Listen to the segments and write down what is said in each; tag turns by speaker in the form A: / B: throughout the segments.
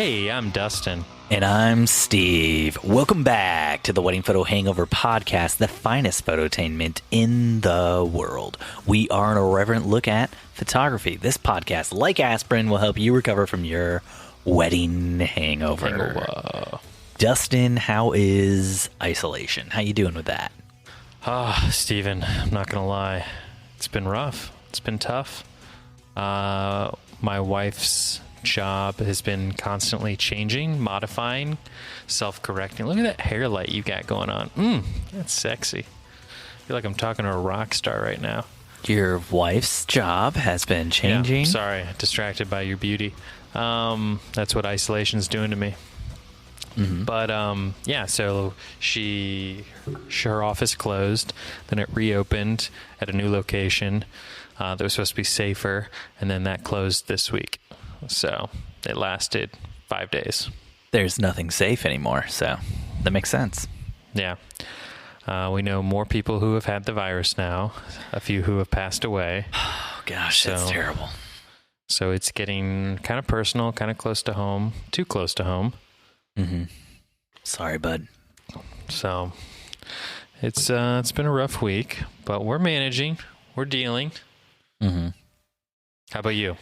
A: Hey, I'm Dustin.
B: And I'm Steve. Welcome back to the Wedding Photo Hangover podcast, the finest phototainment in the world. We are an irreverent look at photography. This podcast, like aspirin, will help you recover from your wedding hangover. Dustin, how is isolation? How you doing with that?
A: Steven, I'm not going to lie. It's been rough. It's been tough. My wife's job has been constantly changing, modifying, self-correcting. Look at that hair light you got going on. That's sexy. I feel like I'm talking to a rock star right now.
B: Your wife's job has been changing?
A: Yeah, sorry, distracted by your beauty. That's what isolation's doing to me. Mm-hmm. But so her office closed, then it reopened at a new location that was supposed to be safer, and then that closed this week. So it lasted 5 days.
B: There's nothing safe anymore, so that makes sense.
A: Yeah. We know more people who have had the virus now, a few who have passed away.
B: Oh, gosh, that's terrible.
A: So it's getting kind of personal, kind of close to home, too close to home.
B: Mm-hmm. Sorry, bud.
A: So it's been a rough week, but we're managing. We're dealing.
B: Mm-hmm.
A: How about you?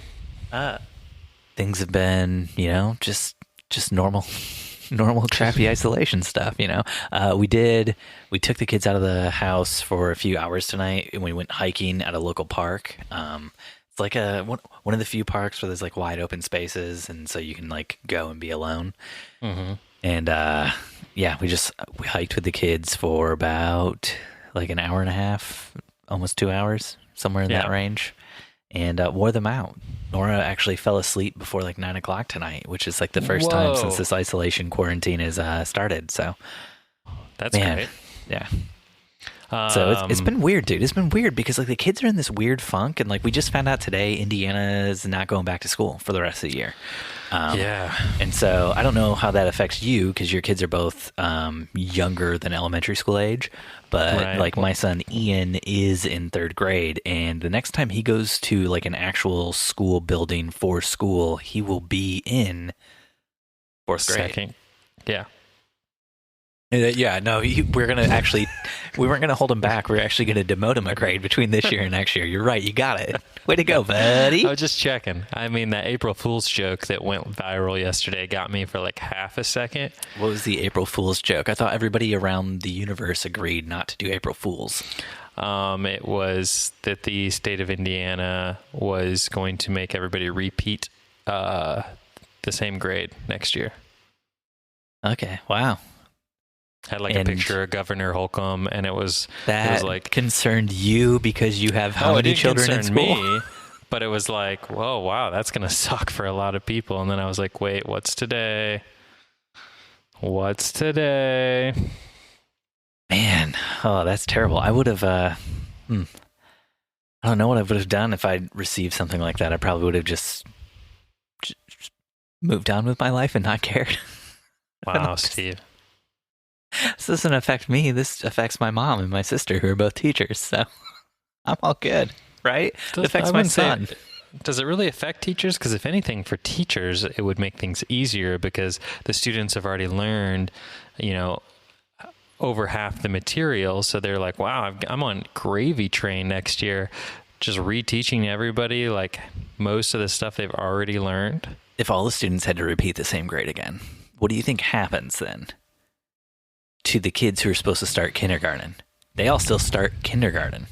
B: Things have been, just normal crappy isolation stuff, We took the kids out of the house for a few hours tonight, and we went hiking at a local park. It's like one of the few parks where there's like wide open spaces, and so you can like go and be alone.
A: Mm-hmm.
B: And we hiked with the kids for about like an hour and a half, almost 2 hours, somewhere in that range, and wore them out. Nora actually fell asleep before like 9 o'clock tonight, which is like the first time since this isolation quarantine has started. So
A: that's great.
B: Yeah. So it's been weird, dude. It's been weird because like the kids are in this weird funk, and like we just found out today, Indiana is not going back to school for the rest of the year. And so I don't know how that affects you because your kids are both younger than elementary school age. But like my son Ian is in 3rd grade, and the next time he goes to like an actual school building for school, he will be in 4th grade.
A: Second. Yeah.
B: Yeah, no, we weren't going to hold him back. We're actually going to demote him a grade between this year and next year. You're right. You got it. Way to go, buddy.
A: I was just checking. I mean, that April Fool's joke that went viral yesterday got me for like half a second.
B: What was the April Fool's joke? I thought everybody around the universe agreed not to do April Fools.
A: It was that the state of Indiana was going to make everybody repeat the same grade next year.
B: Okay, wow.
A: Had like a picture of Governor Holcomb, and it was like
B: concerned you because you have how many children in school?
A: Me, but it was like, whoa, wow, that's gonna suck for a lot of people. And then I was like, wait, what's today? What's today?
B: Man, oh, that's terrible. I would have. I don't know what I would have done if I'd received something like that. I probably would have just moved on with my life and not cared.
A: Wow, Steve.
B: This doesn't affect me. This affects my mom and my sister, who are both teachers. So I'm all good, right? It affects my son.
A: Does it really affect teachers? Because if anything, for teachers, it would make things easier because the students have already learned, over half the material. So they're like, wow, I'm on gravy train next year, just reteaching everybody like most of the stuff they've already learned.
B: If all the students had to repeat the same grade again, what do you think happens then to the kids who are supposed to start kindergarten? They all still start kindergarten.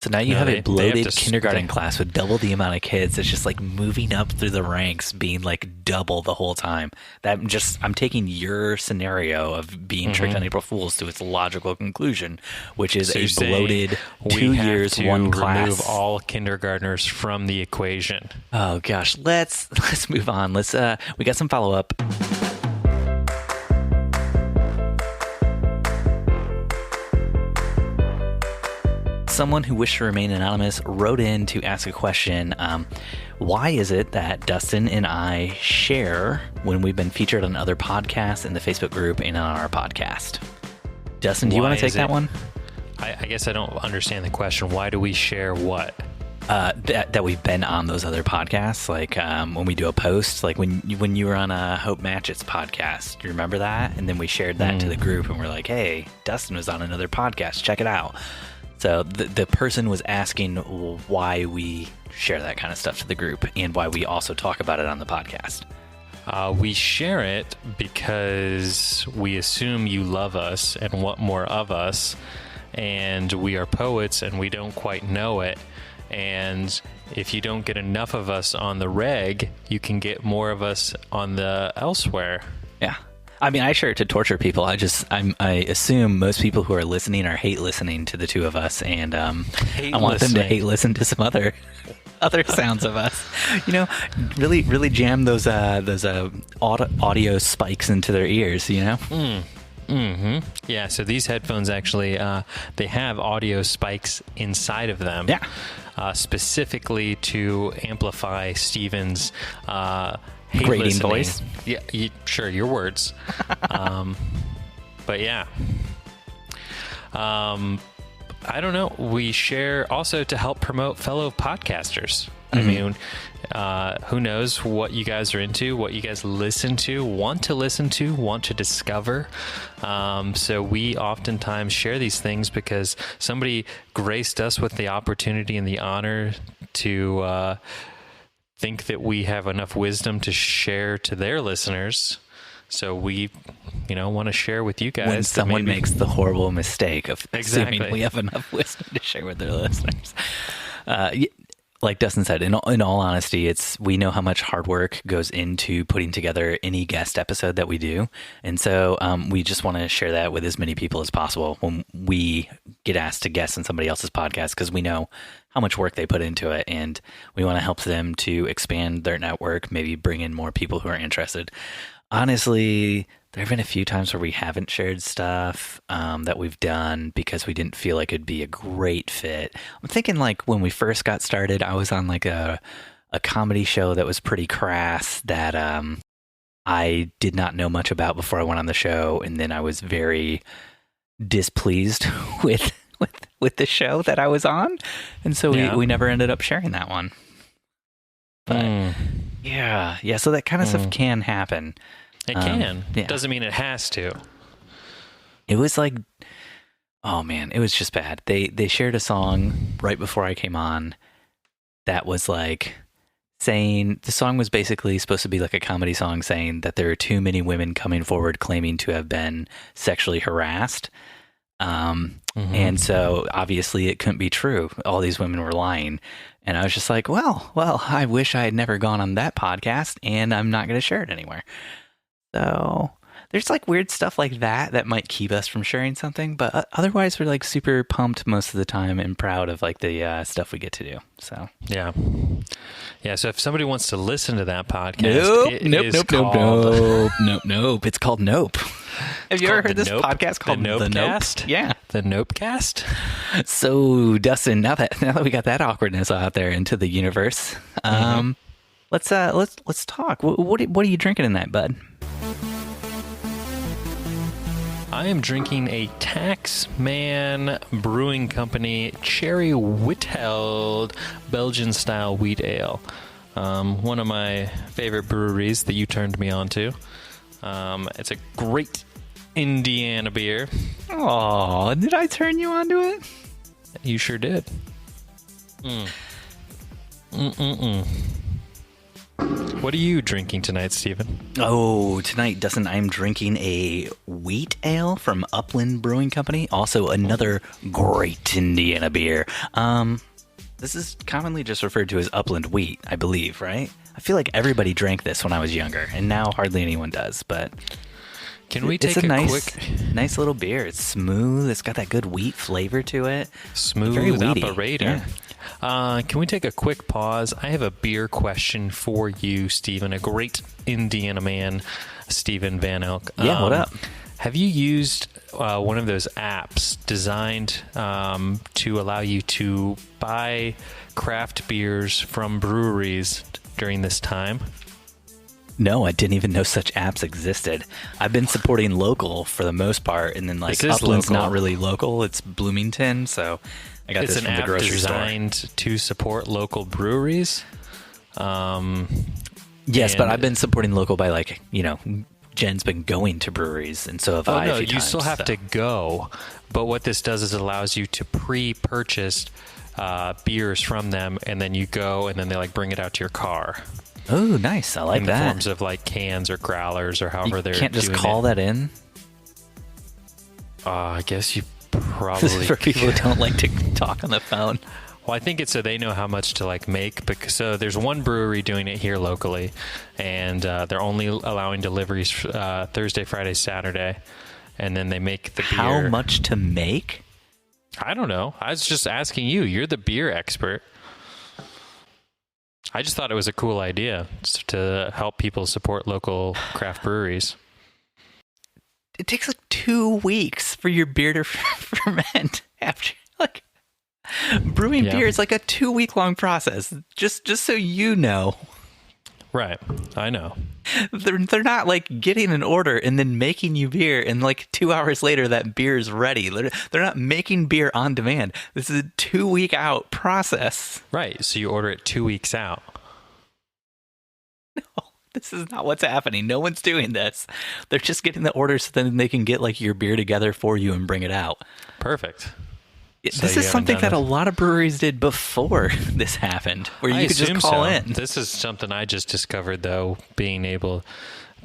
B: So now you have a bloated kindergarten class with double the amount of kids. It's just like moving up through the ranks, being like double the whole time. I'm taking your scenario of being tricked on April Fool's to its logical conclusion, which is a bloated 2 years, one class.
A: Remove all kindergartners from the equation.
B: Oh gosh, let's move on. We got some follow up. Someone who wished to remain anonymous wrote in to ask a question. Why is it that Dustin and I share when we've been featured on other podcasts in the Facebook group and on our podcast? Dustin, do you want to take that one?
A: I guess I don't understand the question. Why do we share what?
B: that we've been on those other podcasts, like when we do a post, like when you were on a Hope Matchett's podcast, do you remember that? And then we shared that to the group, and we're like, hey, Dustin was on another podcast, check it out. So the person was asking why we share that kind of stuff to the group and why we also talk about it on the podcast.
A: We share it because we assume you love us and want more of us, and we are poets and we don't quite know it. And if you don't get enough of us on the reg, you can get more of us on the elsewhere.
B: Yeah. I mean, I share it to torture people. I assume most people who are listening hate listening to the two of us, and I want them to hate listen to some other sounds of us. You know, really, really jam those audio spikes into their ears. You know.
A: Mm-hmm. Yeah. So these headphones actually they have audio spikes inside of them.
B: Yeah.
A: Specifically to amplify Steven's
B: grating voice.
A: Yeah, sure, your words. But yeah. I don't know. We share also to help promote fellow podcasters. I mean, who knows what you guys are into, what you guys listen to, want to discover. So we oftentimes share these things because somebody graced us with the opportunity and the honor to think that we have enough wisdom to share to their listeners. So we, want to share with you guys.
B: When someone makes the horrible mistake of assuming we have enough wisdom to share with their listeners. Like Dustin said, in all honesty, we know how much hard work goes into putting together any guest episode that we do. And so we just want to share that with as many people as possible when we get asked to guest on somebody else's podcast, because we know how much work they put into it, and we want to help them to expand their network, maybe bring in more people who are interested. Honestly, there have been a few times where we haven't shared stuff that we've done because we didn't feel like it'd be a great fit. I'm thinking like when we first got started, I was on like a comedy show that was pretty crass that I did not know much about before I went on the show, and then I was very displeased with the show that I was on, and so we never ended up sharing that one. But yeah, so that kind of stuff can happen.
A: It can. Yeah. Doesn't mean it has to.
B: It was like, oh man, it was just bad. They shared a song right before I came on that was like saying, the song was basically supposed to be like a comedy song saying that there are too many women coming forward claiming to have been sexually harassed. And so obviously it couldn't be true. All these women were lying. And I was just like, well, I wish I had never gone on that podcast, and I'm not going to share it anywhere. So there's like weird stuff like that might keep us from sharing something, but otherwise we're like super pumped most of the time and proud of like the stuff we get to do. So yeah.
A: So if somebody wants to listen to that podcast,
B: nope. It's called Nope. Have you ever heard this podcast called The Nope? Yeah,
A: The Nopecast.
B: So Dustin, now that we got that awkwardness out there into the universe, let's talk. What are you drinking tonight, bud?
A: I am drinking a Taxman Brewing Company Cherry Wit-Held Belgian-style wheat ale. One of my favorite breweries that you turned me on to. It's a great Indiana beer.
B: Oh, did I turn you on to it?
A: You sure did. What are you drinking tonight, Stephen?
B: Oh, tonight, Dustin, I'm drinking a wheat ale from Upland Brewing Company. Also, another great Indiana beer. This is commonly just referred to as Upland wheat, I believe, right? I feel like everybody drank this when I was younger, and now hardly anyone does, but...
A: Can we take a
B: nice little beer. It's smooth. It's got that good wheat flavor to it.
A: Smooth operator. Yeah. Can we take a quick pause? I have a beer question for you, Stephen. A great Indiana man, Stephen Van Elk.
B: Yeah, what up?
A: Have you used one of those apps designed to allow you to buy craft beers from breweries during this time?
B: No, I didn't even know such apps existed. I've been supporting local for the most part, and then like Upland's not really local. It's Bloomington, so I got this from the grocery store.
A: It's an app designed to support local breweries.
B: Yes, but I've been supporting local by like, Jen's been going to breweries, and so have I.
A: No, you still have to go. But what this does is it allows you to pre-purchase beers from them, and then you go, and then they like bring it out to your car.
B: Oh, nice! I like that.
A: In the forms of like cans or growlers or however they're doing it.
B: You can't just call that in.
A: I guess you probably
B: for people who don't like to talk on the phone.
A: Well, I think it's so they know how much to like make. So there's one brewery doing it here locally, and they're only allowing deliveries Thursday, Friday, Saturday, and then they make the beer.
B: How much to make?
A: I don't know. I was just asking you. You're the beer expert. I just thought it was a cool idea to help people support local craft breweries.
B: It takes like 2 weeks for your beer to ferment after like brewing beer is like a 2-week-long process. Just so you know.
A: Right. I know.
B: They're not like getting an order and then making you beer and like 2 hours later that beer is ready. They're not making beer on demand. This is a 2-week out process.
A: Right. So you order it 2 weeks out.
B: No, this is not what's happening. No one's doing this. They're just getting the order so then they can get like your beer together for you and bring it out.
A: Perfect.
B: This is something that a lot of breweries did before this happened, where you could just call in.
A: This is something I just discovered, though, being able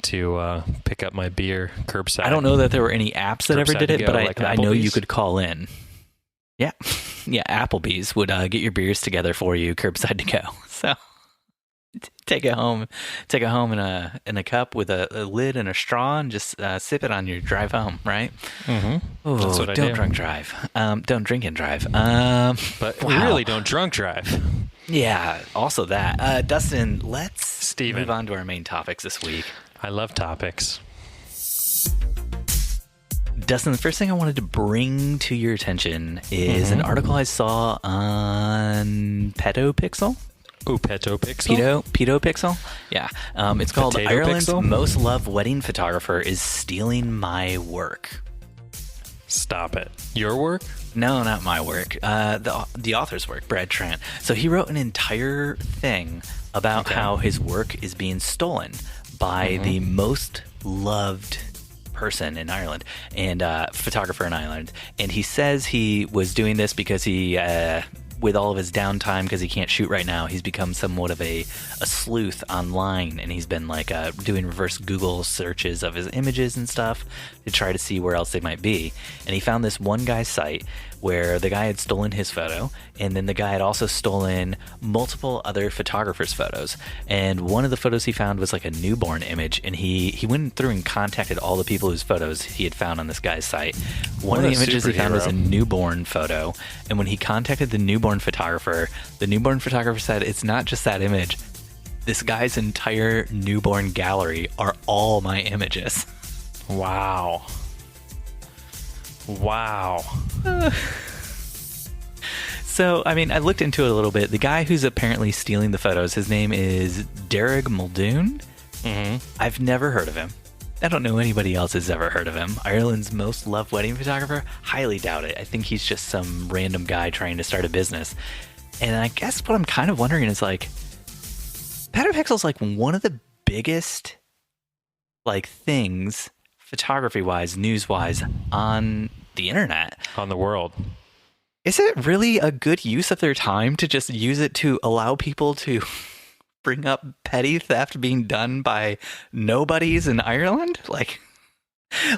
A: to pick up my beer curbside.
B: I don't know that there were any apps that ever did it, but like I know you could call in. Yeah. Yeah, Applebee's would get your beers together for you curbside to go. So take it home in a cup with a lid and a straw and just sip it on your drive home, right?
A: Mm-hmm.
B: Oh, That's what I do. Don't drunk drive. Don't drink and drive.
A: But really don't drunk drive.
B: Yeah, also that. Dustin, let's move on to our main topics this week.
A: I love topics.
B: Dustin, the first thing I wanted to bring to your attention is an article I saw on PetoPixel.
A: Ooh, PetoPixel?
B: PetoPixel? Yeah. It's called
A: Potato
B: Ireland's
A: Pixel?
B: Most Loved Wedding Photographer is Stealing My Work.
A: Stop it. Your work?
B: No, not my work. The author's work, Brad Trant. So he wrote an entire thing about how his work is being stolen by the most loved person in Ireland and photographer in Ireland. And he says he was doing this because he... with all of his downtime, because he can't shoot right now, he's become somewhat of a sleuth online, and he's been like doing reverse Google searches of his images and stuff to try to see where else they might be. And he found this one guy's site where the guy had stolen his photo, and then the guy had also stolen multiple other photographers' photos. And one of the photos he found was like a newborn image, and he went through and contacted all the people whose photos he had found on this guy's site. One of the images he found was a newborn photo, and when he contacted the newborn photographer said, it's not just that image. This guy's entire newborn gallery are all my images.
A: Wow.
B: So, I mean, I looked into it a little bit. The guy who's apparently stealing the photos, his name is Derek Muldoon. I've never heard of him. I don't know anybody else has ever heard of him. Ireland's most loved wedding photographer? Highly doubt it. I think he's just some random guy trying to start a business. And I guess what I'm kind of wondering is like, PetoPixel's like one of the biggest like things photography-wise, news-wise on the internet.
A: On the world.
B: Is it really a good use of their time to just use it to allow people to bring up petty theft being done by nobodies in Ireland? Like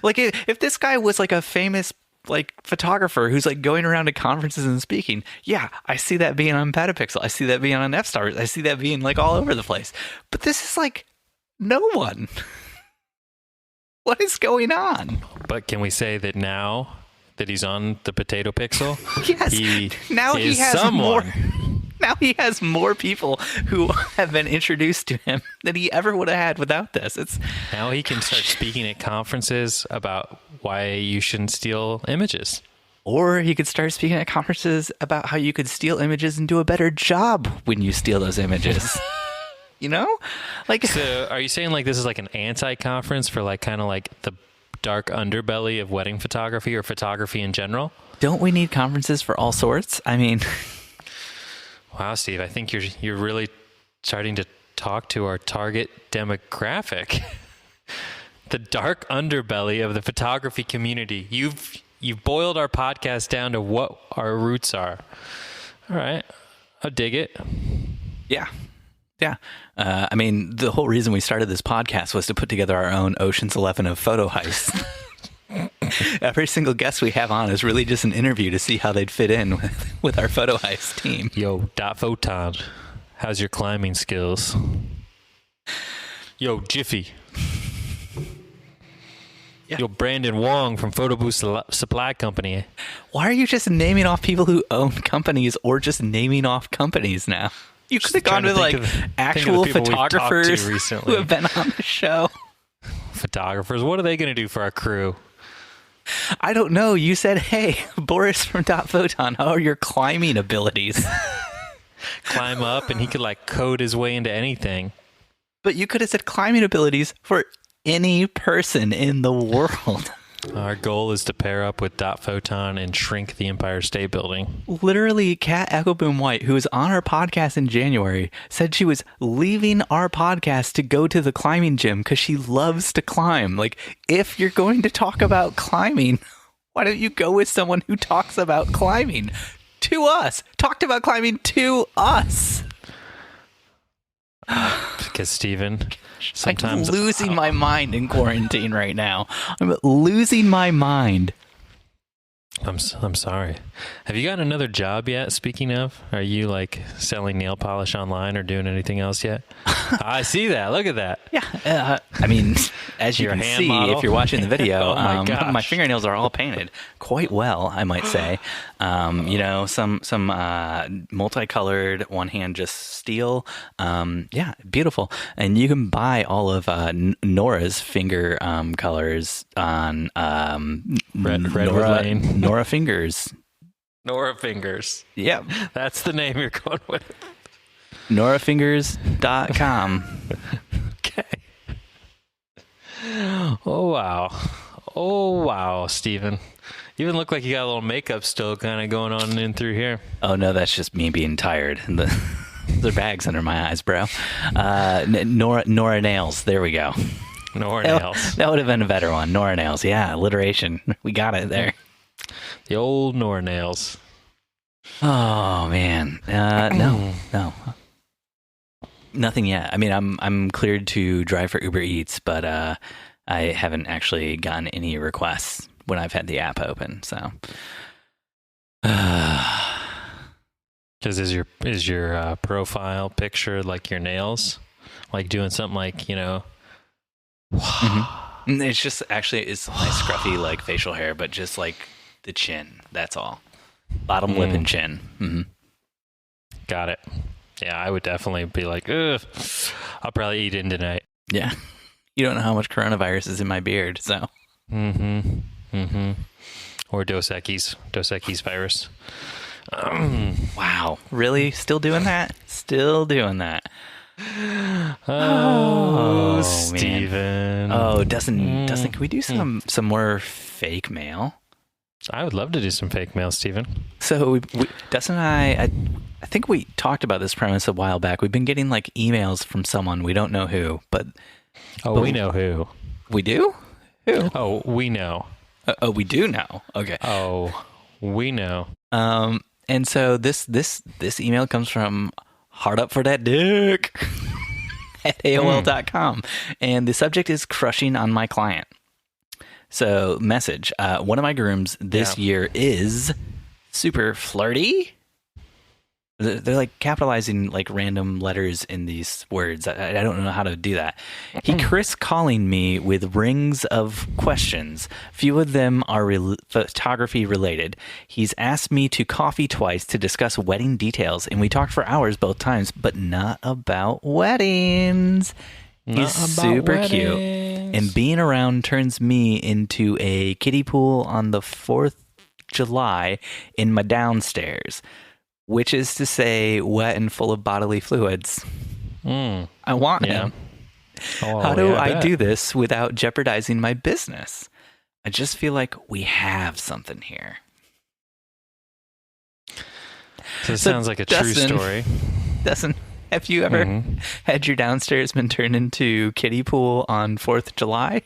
B: if this guy was like a famous like photographer who's like going around to conferences and speaking, yeah, I see that being on PetoPixel. I see that being on F-Stars. I see that being like all over the place. But this is like no one. What is going on?
A: But can we say that now that he's on the PetoPixel,
B: yes, he has
A: someone.
B: Now he has more people who have been introduced to him than he ever would have had without this.
A: Now he can start speaking at conferences about why you shouldn't steal images.
B: Or he could start speaking at conferences about how you could steal images and do a better job when you steal those images. You know? Like,
A: so are you saying like this is like an anti-conference for like kind of like the dark underbelly of wedding photography or photography in general?
B: Don't we need conferences for all sorts? I mean,
A: wow, Steve, I think you're really starting to talk to our target demographic. The dark underbelly of the photography community. You've boiled our podcast down to what our roots are. All right. I'll dig it.
B: Yeah. Yeah. I mean, the whole reason we started this podcast was to put together our own Ocean's 11 of photo heists. Every single guest we have on is really just an interview to see how they'd fit in with our photo heist team.
A: Yo, Photon, how's your climbing skills? Yo, Jiffy. Yeah. Yo, Brandon Wong from Photo Booth Supply Company.
B: Why are you just naming off people who own companies or just naming off companies now? You could have gone with like actual photographers who have been on the show.
A: Photographers, what are they going to do for our crew?
B: I don't know. You said, hey, Boris from Photon, how are your climbing abilities?
A: Climb up and he could like code his way into anything.
B: But you could have said climbing abilities for any person in the world.
A: Our goal is to pair up with Photon and shrink the Empire State Building.
B: Literally, Kat Echo Boom White, who was on our podcast in January, said she was leaving our podcast to go to the climbing gym because she loves to climb. Like, if you're going to talk about climbing, why don't you go with someone who talks about climbing to us? Talked about climbing to us.
A: Because, Steven, sometimes
B: I'm losing my mind in quarantine right now. I'm losing my mind.
A: I'm sorry. Have you got another job yet? Speaking of, are you like selling nail polish online or doing anything else yet? I see that. Look at that.
B: Yeah. I mean, as you can see, if you're watching the video,
A: oh
B: my fingernails are all painted quite well, I might say. You know, some multicolored, one hand just steel. Yeah, beautiful. And you can buy all of Nora's finger colors on
A: Redwood Lane.
B: Nora Fingers.
A: Nora Fingers.
B: Yep.
A: That's the name you're going with.
B: NoraFingers.com.
A: Okay. Oh, wow, Steven. You even look like you got a little makeup still kind of going on in through here.
B: Oh, no, that's just me being tired. There are bags under my eyes, bro. Nora Nails. There we go.
A: Nora Nails.
B: That would have been a better one. Nora Nails. Yeah, alliteration. We got it there.
A: The old Nora Nails.
B: Oh, man. No. Nothing yet. I mean, I'm cleared to drive for Uber Eats, but I haven't actually gotten any requests when I've had the app open. So,
A: because is your profile picture like your nails, like doing something like, you know?
B: Mm-hmm. It's just actually it's my scruffy like facial hair, but just like the chin. That's all. Bottom lip and chin. Mm-hmm.
A: Got it. Yeah, I would definitely be like, ugh, I'll probably eat in tonight.
B: Yeah. You don't know how much coronavirus is in my beard, so.
A: Or Dos Equis virus.
B: Wow. Really? Still doing that? Still doing that.
A: Oh, Steven.
B: Oh, Dustin, can we do some more fake mail?
A: I would love to do some fake mail, Steven.
B: So we Dustin and I think we talked about this premise a while back. We've been getting like emails from someone, we don't know who, but
A: we know who.
B: We do? Who?
A: Oh, we know.
B: We do know. Okay.
A: Oh, we know.
B: And so this email comes from Hard Up for That Dick at AOL.com. And the subject is crushing on my client. So, message. One of my grooms this year is super flirty. They're like capitalizing like random letters in these words. I don't know how to do that. He calling me with rings of questions. Few of them are photography related. He's asked me to coffee twice to discuss wedding details, and we talked for hours both times, but not about weddings. He's super cute, and being around turns me into a kiddie pool on the 4th of July in my downstairs, which is to say wet and full of bodily fluids. I want him.
A: Oh,
B: How do I
A: bet.
B: do this without jeopardizing my business? I just feel like we have something here.
A: So it sounds like a
B: Dustin,
A: true story.
B: Dustin, have you ever had your downstairs been turned into kiddie pool on 4th of July?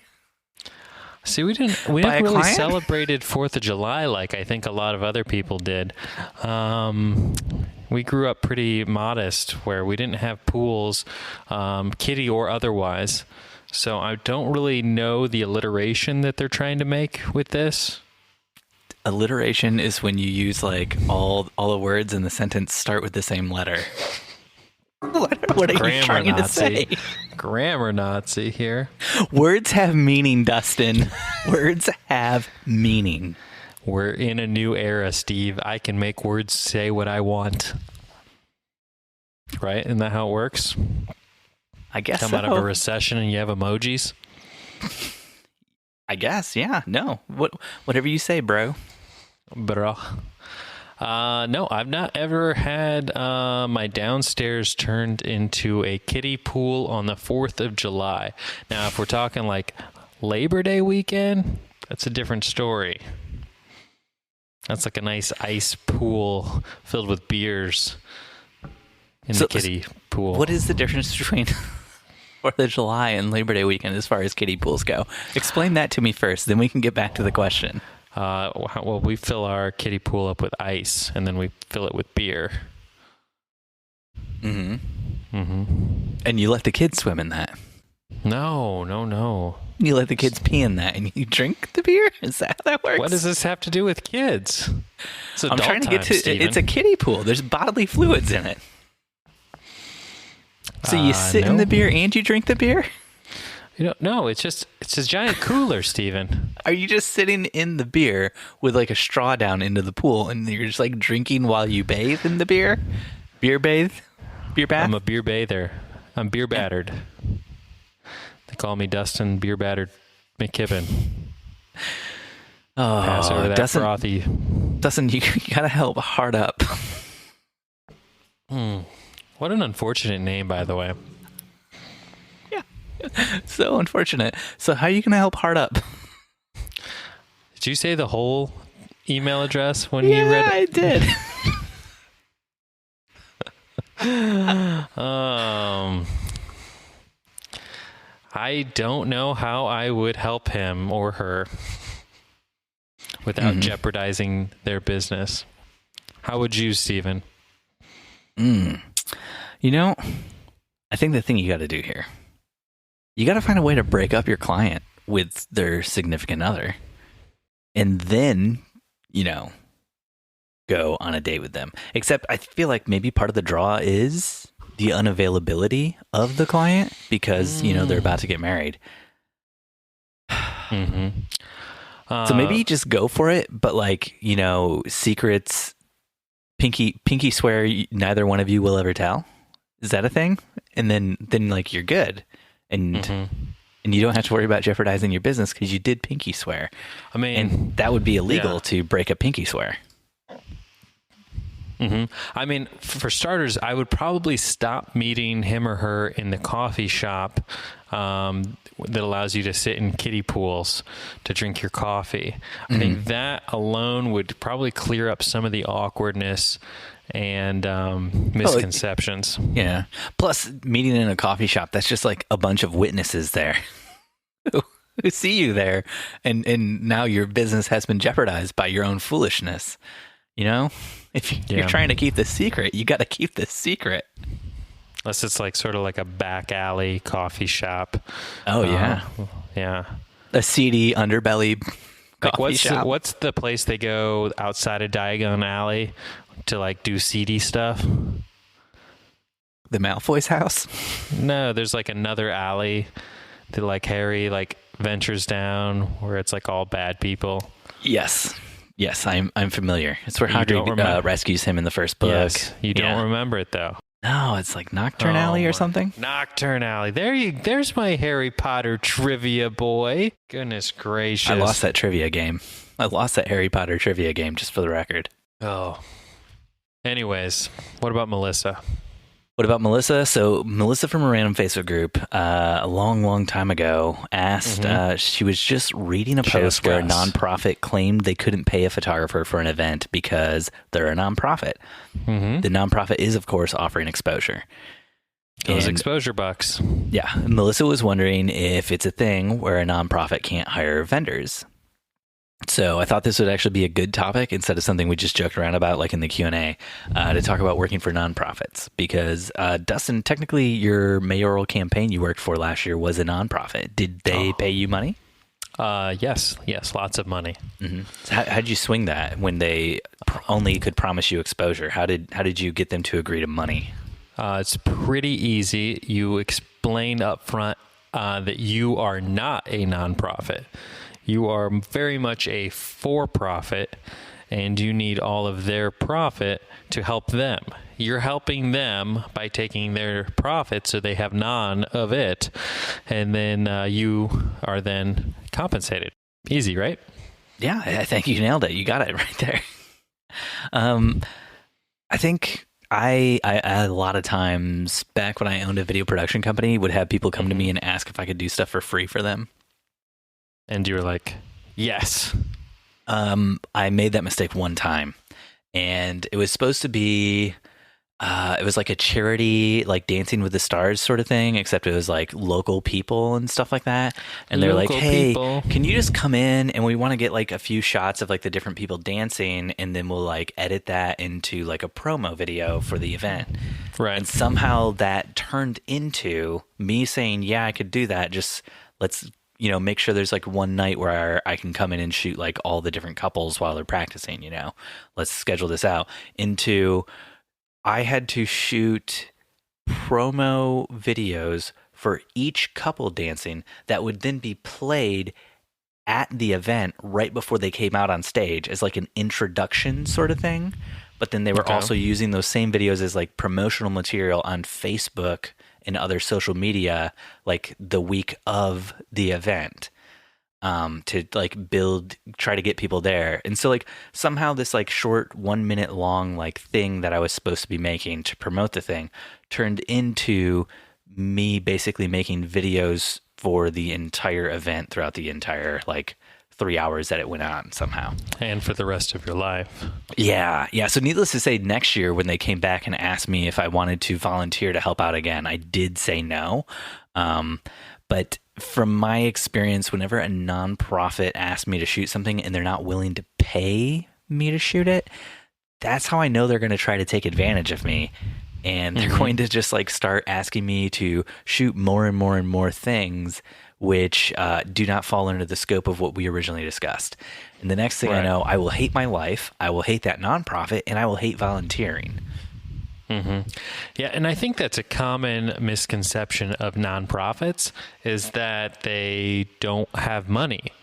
A: See, we never really celebrated 4th of July like I think a lot of other people did. We grew up pretty modest where we didn't have pools, kiddie or otherwise. So I don't really know the alliteration that they're trying to make with this.
B: Alliteration is when you use like all the words in the sentence start with the same letter. What are you trying to say?
A: Grammar Nazi here.
B: Words have meaning, Dustin. Words have meaning.
A: We're in a new era, Steve. I can make words say what I want. Right? Isn't that how it works?
B: I guess
A: Come out of a recession and you have emojis?
B: I guess, yeah. No. Whatever you say, bro.
A: Bro. No, I've not ever had my downstairs turned into a kiddie pool on the 4th of July. Now, if we're talking like Labor Day weekend, that's a different story. That's like a nice ice pool filled with beers in the kiddie pool.
B: What is the difference between 4th of July and Labor Day weekend as far as kiddie pools go? Explain that to me first, then we can get back to the question.
A: Well, we fill our kiddie pool up with ice, and then we fill it with beer.
B: And you let the kids swim in that?
A: No.
B: You let the kids pee in that, and you drink the beer? Is that how that works?
A: What does this have to do with kids?
B: I'm trying to get to...
A: Steven.
B: It's a kiddie pool. There's bodily fluids in it. So you sit in the beer and you drink the beer?
A: No, it's a giant cooler, Steven.
B: Are you just sitting in the beer with like a straw down into the pool and you're just like drinking while you bathe in the beer? Beer bathe? Beer bath?
A: I'm a beer bather. I'm beer battered. They call me Dustin Beer Battered McKibben.
B: Oh,
A: pass over that frothy.
B: Dustin, you gotta help hard up.
A: What an unfortunate name, by the way.
B: So unfortunate. So how are you going to help hard up?
A: Did you say the whole email address when you read it?
B: I did.
A: I don't know how I would help him or her without jeopardizing their business. How would you, Steven?
B: You know, I think the thing you got to do here, you got to find a way to break up your client with their significant other and then, go on a date with them. Except I feel like maybe part of the draw is the unavailability of the client because, they're about to get married. So maybe just go for it, but secrets, pinky swear neither one of you will ever tell. Is that a thing? And then you're good. And you don't have to worry about jeopardizing your business because you did pinky swear. I mean, and that would be illegal to break a pinky swear.
A: I mean, for starters, I would probably stop meeting him or her in the coffee shop that allows you to sit in kiddie pools to drink your coffee. I think that alone would probably clear up some of the awkwardness and misconceptions.
B: Yeah. Plus, meeting in a coffee shop, that's just like a bunch of witnesses there who see you there, and now your business has been jeopardized by your own foolishness. If you're trying to keep this secret, you got to keep this secret.
A: Unless it's sort of like a back alley coffee shop.
B: Oh, yeah.
A: Yeah.
B: A seedy underbelly coffee shop.
A: What's the place they go outside of Diagon Alley to do seedy stuff?
B: The Malfoy's house?
A: No, there's another alley that Harry ventures down where it's all bad people.
B: Yes, I'm familiar. It's where Hagrid rescues him in the first book.
A: Yes, you don't remember it though.
B: No, it's Nocturne Alley or something.
A: Nocturne Alley. There's my Harry Potter trivia, boy. Goodness gracious.
B: I lost that trivia game. I lost that Harry Potter trivia game, just for the record.
A: Oh. Anyways, what about Melissa?
B: What about Melissa? So Melissa from a random Facebook group a long time ago asked, she was just reading a post where a nonprofit claimed they couldn't pay a photographer for an event because they're a nonprofit. The nonprofit is, of course, offering exposure.
A: Those exposure bucks.
B: Yeah. Melissa was wondering if it's a thing where a nonprofit can't hire vendors. So I thought this would actually be a good topic instead of something we just joked around about like in the Q&A to talk about working for nonprofits Because Dustin, technically your mayoral campaign you worked for last year was a nonprofit. Did they pay you money?
A: Yes, lots of money.
B: So how did you swing that when they only could promise you exposure? How did you get them to agree to money?
A: It's pretty easy. You explain up front that you are not a nonprofit. You are very much a for-profit, and you need all of their profit to help them. You're helping them by taking their profit so they have none of it, and then you are then compensated. Easy, right?
B: Yeah, I think you nailed it. You got it right there. I think I a lot of times back when I owned a video production company would have people come to me and ask if I could do stuff for free for them.
A: And you were like, yes.
B: I made that mistake one time, and it was supposed to be, it was like a charity, like Dancing with the Stars sort of thing, except it was like local people and stuff like that. And they're like, hey, can you just come in and we want to get like a few shots of like the different people dancing, and then we'll like edit that into like a promo video for the event.
A: Right.
B: And somehow that turned into me saying, yeah, I could do that. Just let's make sure there's like one night where I can come in and shoot like all the different couples while they're practicing, let's schedule this out, into I had to shoot promo videos for each couple dancing that would then be played at the event right before they came out on stage as like an introduction sort of thing. But then they were also using those same videos as like promotional material on Facebook and other social media like the week of the event to like try to get people there. And so like somehow this like short 1 minute long like thing that I was supposed to be making to promote the thing turned into me basically making videos for the entire event throughout the entire like 3 hours that it went on somehow.
A: And for the rest of your life.
B: Yeah. So needless to say, next year when they came back and asked me if I wanted to volunteer to help out again, I did say no. But from my experience, whenever a nonprofit asks me to shoot something and they're not willing to pay me to shoot it, that's how I know they're going to try to take advantage of me. And they're going to just like start asking me to shoot more and more and more things which do not fall under the scope of what we originally discussed. And the next thing I know, I will hate my life, I will hate that nonprofit, and I will hate volunteering.
A: Yeah, and I think that's a common misconception of nonprofits is that they don't have money.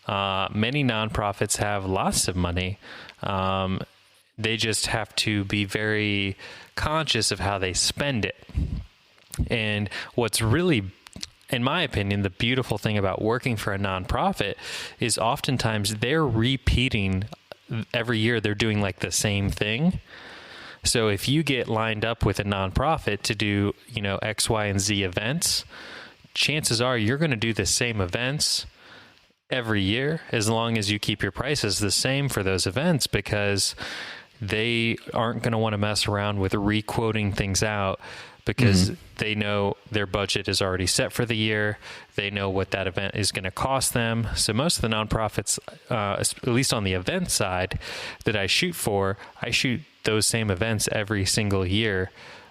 A: Many nonprofits have lots of money. They just have to be very conscious of how they spend it. And what's really, in my opinion, the beautiful thing about working for a nonprofit is oftentimes they're repeating every year. They're doing like the same thing. So if you get lined up with a nonprofit to do, X, Y, and Z events, chances are you're going to do the same events every year as long as you keep your prices the same for those events, because they aren't going to want to mess around with re-quoting things out, because they know their budget is already set for the year. They know what that event is going to cost them. So most of the nonprofits, at least on the event side that I shoot for, I shoot those same events every single year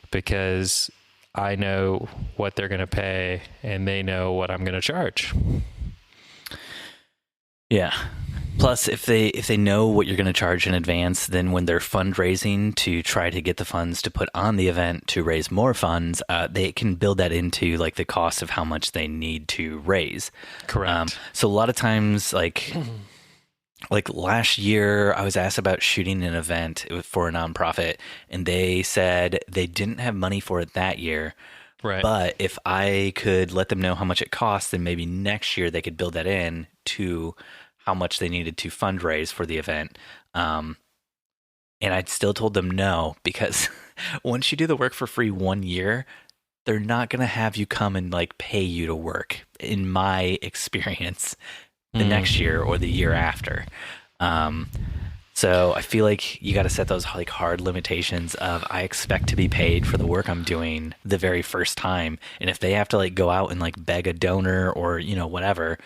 A: because I know what they're going to pay and they know what I'm going to charge.
B: Yeah. Plus, if they know what you're going to charge in advance, then when they're fundraising to try to get the funds to put on the event to raise more funds, they can build that into like the cost of how much they need to raise.
A: Correct.
B: So a lot of times, like last year, I was asked about shooting an event for a nonprofit, and they said they didn't have money for it that year.
A: Right.
B: But if I could let them know how much it costs, then maybe next year they could build that in to how much they needed to fundraise for the event. And I still told them no, because once you do the work for free 1 year, they're not going to have you come and like pay you to work, in my experience, the next year or the year after. So I feel like you got to set those like hard limitations of, I expect to be paid for the work I'm doing the very first time. And if they have to like go out and like beg a donor or, you know, whatever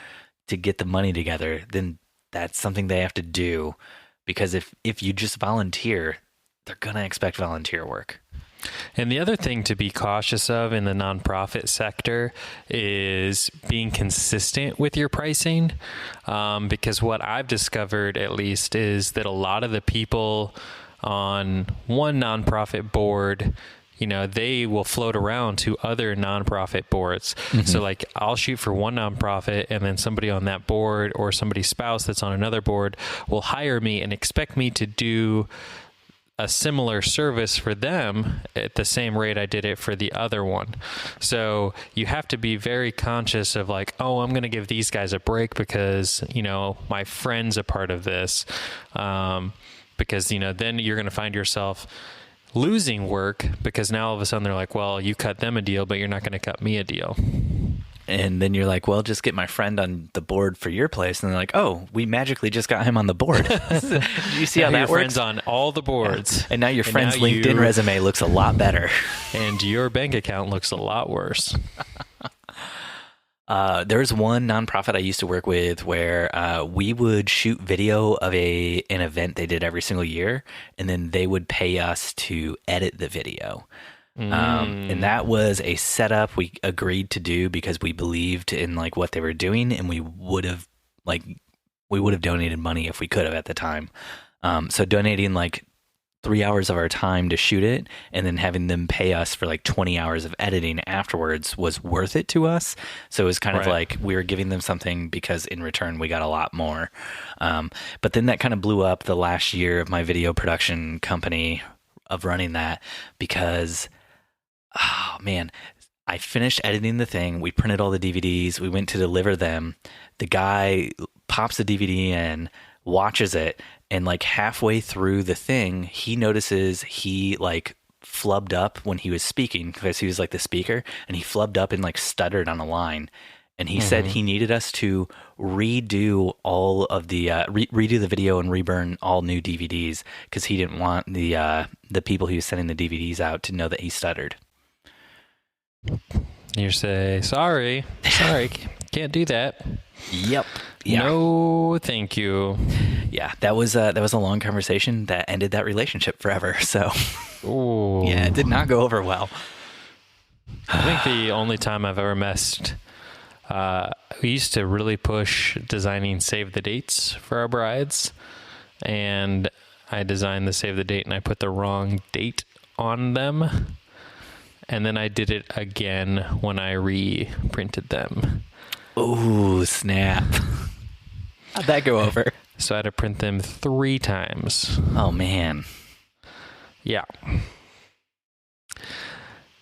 B: to get the money together, then that's something they have to do. Because if you just volunteer, they're going to expect volunteer work.
A: And the other thing to be cautious of in the nonprofit sector is being consistent with your pricing. Because what I've discovered, at least, is that a lot of the people on one nonprofit board, you know, they will float around to other nonprofit boards. Mm-hmm. So like I'll shoot for one nonprofit, and then somebody on that board or somebody's spouse that's on another board will hire me and expect me to do a similar service for them at the same rate I did it for the other one. So you have to be very conscious of like, oh, I'm going to give these guys a break because, you know, my friend's a part of this. Because, you know, then you're going to find yourself losing work because now all of a sudden they're like, well, you cut them a deal, but you're not going to cut me a deal.
B: And then you're like, well, just get my friend on the board for your place. And they're like, oh, we magically just got him on the board. Do you see how that works?
A: Friend's on all the boards.
B: Yeah. And now your friend's LinkedIn resume looks a lot better.
A: And your bank account looks a lot worse.
B: There's one nonprofit I used to work with where we would shoot video of an event they did every single year. And then they would pay us to edit the video. And that was a setup we agreed to do because we believed in like what they were doing, and we would have donated money if we could have at the time. So donating like 3 hours of our time to shoot it and then having them pay us for like 20 hours of editing afterwards was worth it to us. So it was kind of like we were giving them something because in return we got a lot more. But then that kind of blew up the last year of my video production company of running that because oh man, I finished editing the thing. We printed all the DVDs. We went to deliver them. The guy pops the DVD in, watches it, and like halfway through the thing, he notices he like flubbed up when he was speaking because he was like the speaker, and he flubbed up and like stuttered on a line. And he said he needed us to redo all of the redo the video and reburn all new DVDs because he didn't want the people he was sending the DVDs out to know that he stuttered.
A: You say, sorry, can't do that.
B: Yep. Yeah.
A: No, thank you.
B: Yeah, that was a long conversation that ended that relationship forever. So,
A: ooh.
B: Yeah, it did not go over well.
A: I think the only time I've ever messed, we used to really push designing save the dates for our brides, and I designed the save the date and I put the wrong date on them. And then I did it again when I reprinted them.
B: Ooh, snap. How'd that go over?
A: So I had to print them 3 times.
B: Oh, man.
A: Yeah.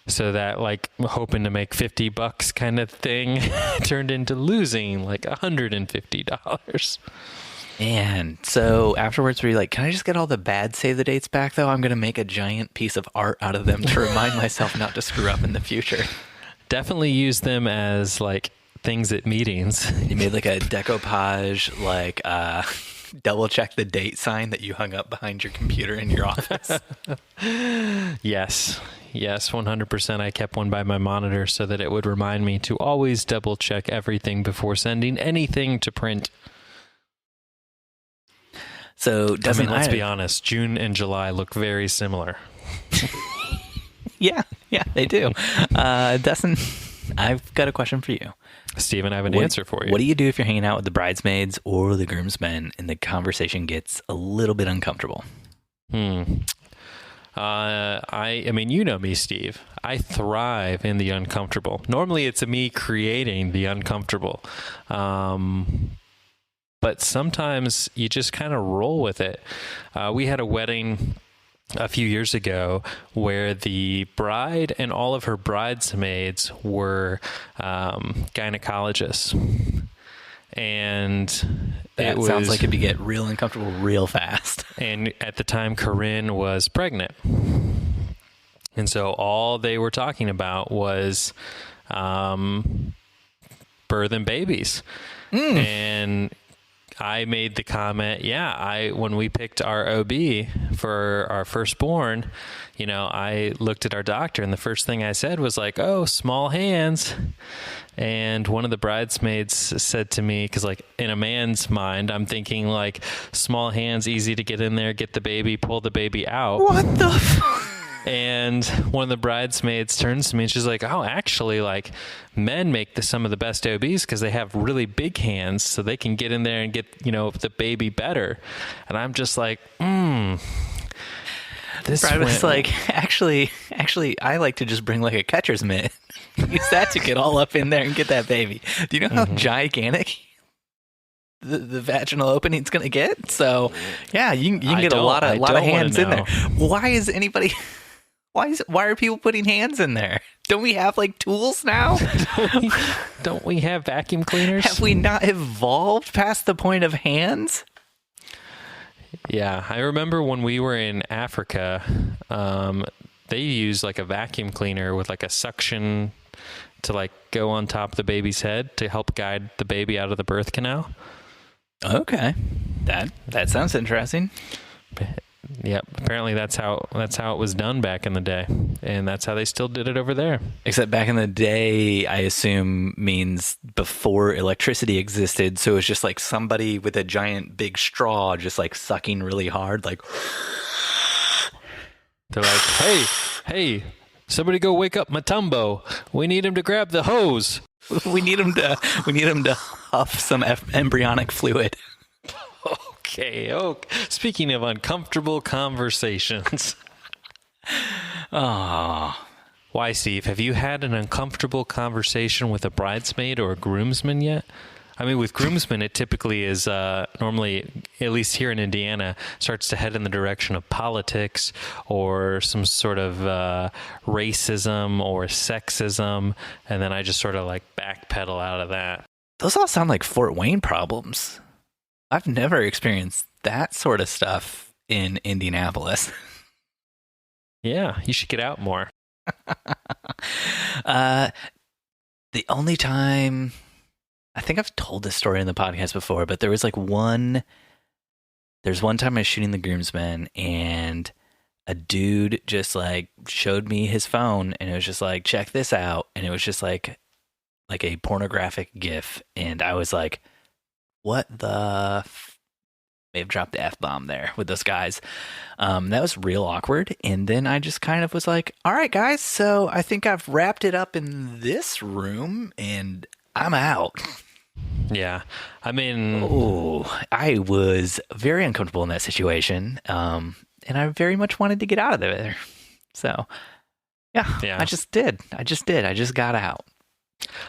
A: So that like hoping to make $50 kind of thing turned into losing like $150.
B: And so afterwards were you like, can I just get all the bad save the dates back though? I'm going to make a giant piece of art out of them to remind myself not to screw up in the future.
A: Definitely use them as like things at meetings.
B: You made like a decoupage, like double check the date sign that you hung up behind your computer in your office.
A: Yes, 100%. I kept one by my monitor so that it would remind me to always double check everything before sending anything to print.
B: So, Dustin,
A: let's be honest, June and July look very similar.
B: Yeah, they do. Dustin, I've got a question for you.
A: Steven, I have an answer for you.
B: What do you do if you're hanging out with the bridesmaids or the groomsmen and the conversation gets a little bit uncomfortable?
A: I mean, you know me, Steve. I thrive in the uncomfortable. Normally, it's me creating the uncomfortable. But sometimes you just kind of roll with it. We had a wedding a few years ago where the bride and all of her bridesmaids were gynecologists. And
B: that sounds like it'd get real uncomfortable real fast.
A: And at the time, Corinne was pregnant. And so all they were talking about was birth and babies. And I made the comment, when we picked our OB for our firstborn, I looked at our doctor, and the first thing I said was like, oh, small hands. And one of the bridesmaids said to me, because like in a man's mind, I'm thinking like small hands, easy to get in there, get the baby, pull the baby out.
B: What the fuck?
A: And one of the bridesmaids turns to me and she's like, oh, actually, like men make some of the best OBs because they have really big hands so they can get in there and get, the baby better. And I'm just like, this
B: Brad was like, actually, I like to just bring like a catcher's mitt. Use that to get all up in there and get that baby. Do you know how gigantic the vaginal opening's going to get? So, yeah, you can get a lot of hands in there. Why are people putting hands in there? Don't we have like tools now?
A: Don't we have vacuum cleaners?
B: Have we not evolved past the point of hands?
A: Yeah, I remember when we were in Africa, they use like a vacuum cleaner with like a suction to like go on top of the baby's head to help guide the baby out of the birth canal.
B: Okay, that sounds interesting.
A: Yep, apparently that's how it was done back in the day, and that's how they still did it over there.
B: Except back in the day, I assume means before electricity existed, so it's just like somebody with a giant big straw just like sucking really hard, like
A: they're like, hey, somebody go wake up Matumbo. We need him to grab the hose.
B: we need him to huff some embryonic fluid.
A: Okay. Speaking of uncomfortable conversations.
B: Oh.
A: Why, Steve? Have you had an uncomfortable conversation with a bridesmaid or a groomsman yet? I mean, with groomsmen, it typically is normally, at least here in Indiana, starts to head in the direction of politics or some sort of racism or sexism, and then I just sort of like backpedal out of that.
B: Those all sound like Fort Wayne problems. I've never experienced that sort of stuff in Indianapolis.
A: Yeah, you should get out more.
B: The only time, I think I've told this story in the podcast before, but there was like there's one time I was shooting the groomsmen and a dude just like showed me his phone and it was just like, check this out. And it was just like a pornographic GIF. And I was like, what the may have dropped the F-bomb there with those guys. That was real awkward. And then I just kind of was like, all right, guys, so I think I've wrapped it up in this room and I'm out.
A: Yeah. I mean...
B: I was very uncomfortable in that situation. And I very much wanted to get out of there. So, yeah. I just did. I just got out.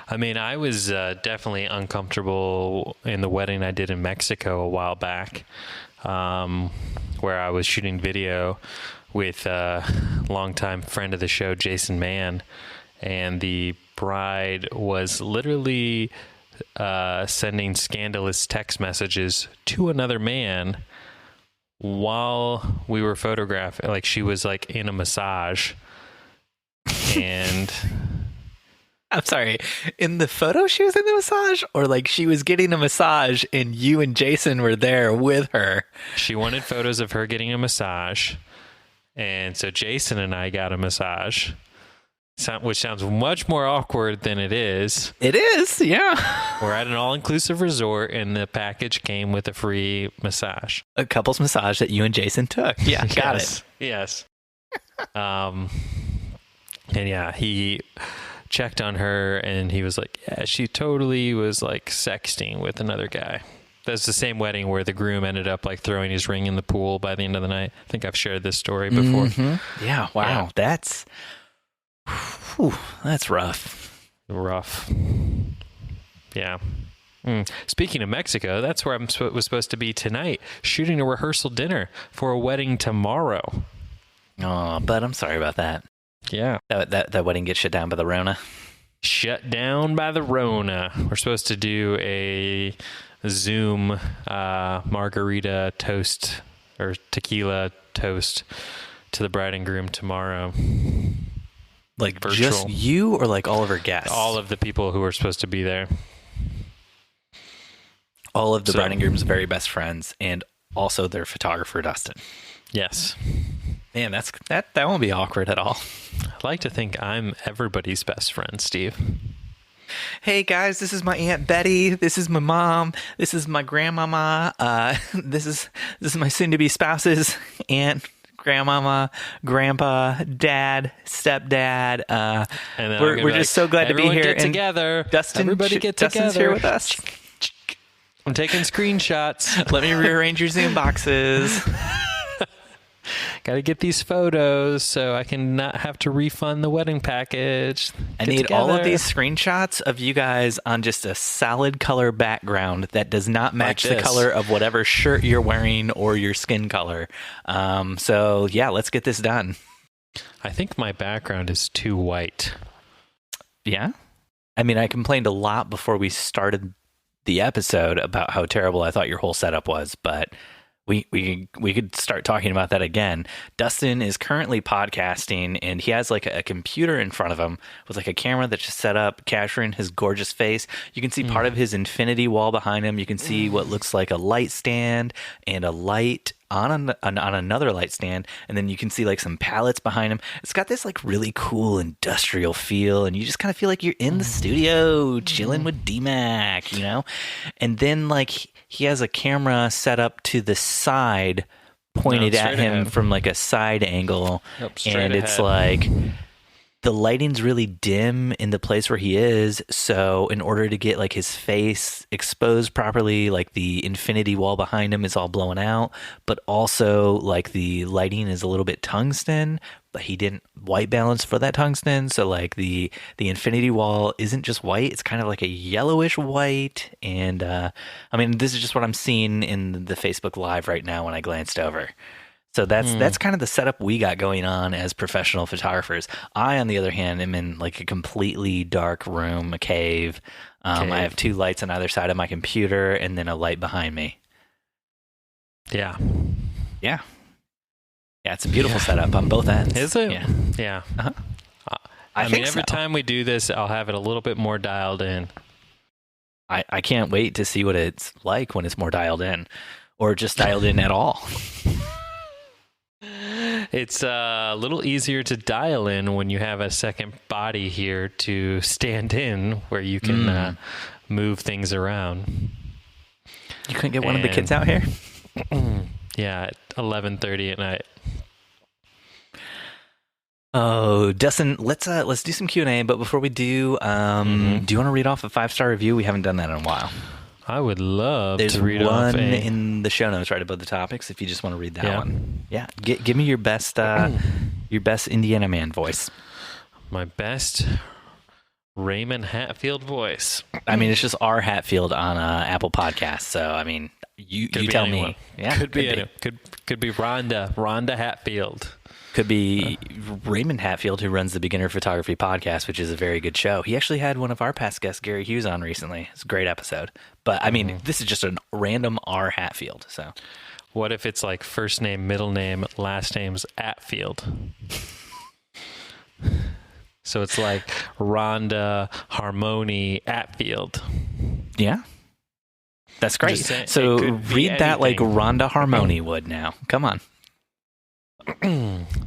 A: I mean, I was definitely uncomfortable in the wedding I did in Mexico a while back, where I was shooting video with a longtime friend of the show, Jason Mann, and the bride was literally sending scandalous text messages to another man while we were photographing. Like, she was like in a massage, and...
B: I'm sorry, in the photo she was in the massage, or like she was getting a massage and you and Jason were there with her?
A: She wanted photos of her getting a massage, and so Jason and I got a massage, which sounds much more awkward than it is.
B: It is, yeah.
A: We're at an all-inclusive resort, and the package came with a free massage.
B: A couple's massage that you and Jason took. Yeah, got it.
A: Yes. And yeah, he... checked on her and he was like, yeah, she totally was like sexting with another guy. That's the same wedding where the groom ended up like throwing his ring in the pool by the end of the night. I think I've shared this story before.
B: Mm-hmm. Yeah. Wow. Yeah. That's rough.
A: Yeah. Speaking of Mexico, that's where I was supposed to be tonight, shooting a rehearsal dinner for a wedding tomorrow.
B: Oh, but I'm sorry about that.
A: Yeah.
B: That wedding gets shut down by the Rona.
A: Shut down by the Rona. We're supposed to do a Zoom margarita toast or tequila toast to the bride and groom tomorrow.
B: Like
A: virtual.
B: Just you or like all of her guests?
A: All of the people who were supposed to be there.
B: All of the bride and groom's very best friends and also their photographer, Dustin.
A: Yes.
B: Man, that won't be awkward at all.
A: I like to think I'm everybody's best friend, Steve.
B: Hey guys, this is my Aunt Betty. This is my mom. This is my grandmama. This is my soon-to-be spouse's aunt, grandmama, grandpa, dad, stepdad.
A: And
B: we're just so glad to be here.
A: Get together.
B: Dustin,
A: everybody get together.
B: Dustin's here with us.
A: I'm taking screenshots.
B: Let me rearrange your Zoom boxes.
A: Got to get these photos so I can not have to refund the wedding package.
B: I need all of these screenshots of you guys on just a solid color background that does not match the color of whatever shirt you're wearing or your skin color. So yeah, let's get this done.
A: I think my background is too white.
B: Yeah? I mean, I complained a lot before we started the episode about how terrible I thought your whole setup was, but we could start talking about that again. Dustin is currently podcasting, and he has like a computer in front of him with like a camera that's just set up, capturing his gorgeous face. You can see part of his infinity wall behind him. You can see what looks like a light stand and a light on another light stand, and then you can see like some pallets behind him. It's got this like really cool industrial feel, and you just kind of feel like you're in the studio chilling with D-Mac, you know? And then like he has a camera set up to the side, pointed at him from like a side angle, and it's like the lighting's really dim in the place where he is. So in order to get like his face exposed properly, like the infinity wall behind him is all blown out, but also like the lighting is a little bit tungsten, but he didn't white balance for that tungsten. So like the infinity wall isn't just white. It's kind of like a yellowish white. And I mean, this is just what I'm seeing in the Facebook Live right now when I glanced over. So that's kind of the setup we got going on as professional photographers. I, on the other hand, am in like a completely dark room, a cave. I have two lights on either side of my computer and then a light behind me.
A: Yeah.
B: Yeah. Yeah, it's a beautiful setup on both ends.
A: Is it?
B: Yeah.
A: Yeah.
B: Uh-huh.
A: I mean, every time we do this, I'll have it a little bit more dialed in.
B: I can't wait to see what it's like when it's more dialed in, or just dialed in at all.
A: It's a little easier to dial in when you have a second body here to stand in where you can move things around.
B: You couldn't get one of the kids out here?
A: Yeah, at 11:30 at night.
B: Oh, Dustin, let's do some Q&A, but before we do, do you want to read off a 5-star review? We haven't done that in a while.
A: I would love
B: to
A: read off
B: one in the show notes right above the topics if you just want to read that one. Yeah. Give me your best Indiana man voice.
A: My best Raymond Hatfield voice.
B: I mean, it's just R Hatfield on Apple Podcasts, so I mean, you tell
A: anyone.
B: Me. Yeah,
A: could be Rhonda Hatfield.
B: Could be Raymond Hatfield, who runs the Beginner Photography Podcast, which is a very good show. He actually had one of our past guests, Gary Hughes, on recently. It's a great episode. But, I mean, this is just a random R Hatfield. So,
A: what if it's like first name, middle name, last name's Atfield? So it's like Rhonda Harmony Atfield.
B: Yeah. That's great. So read that like Rhonda Harmony would now. Come on.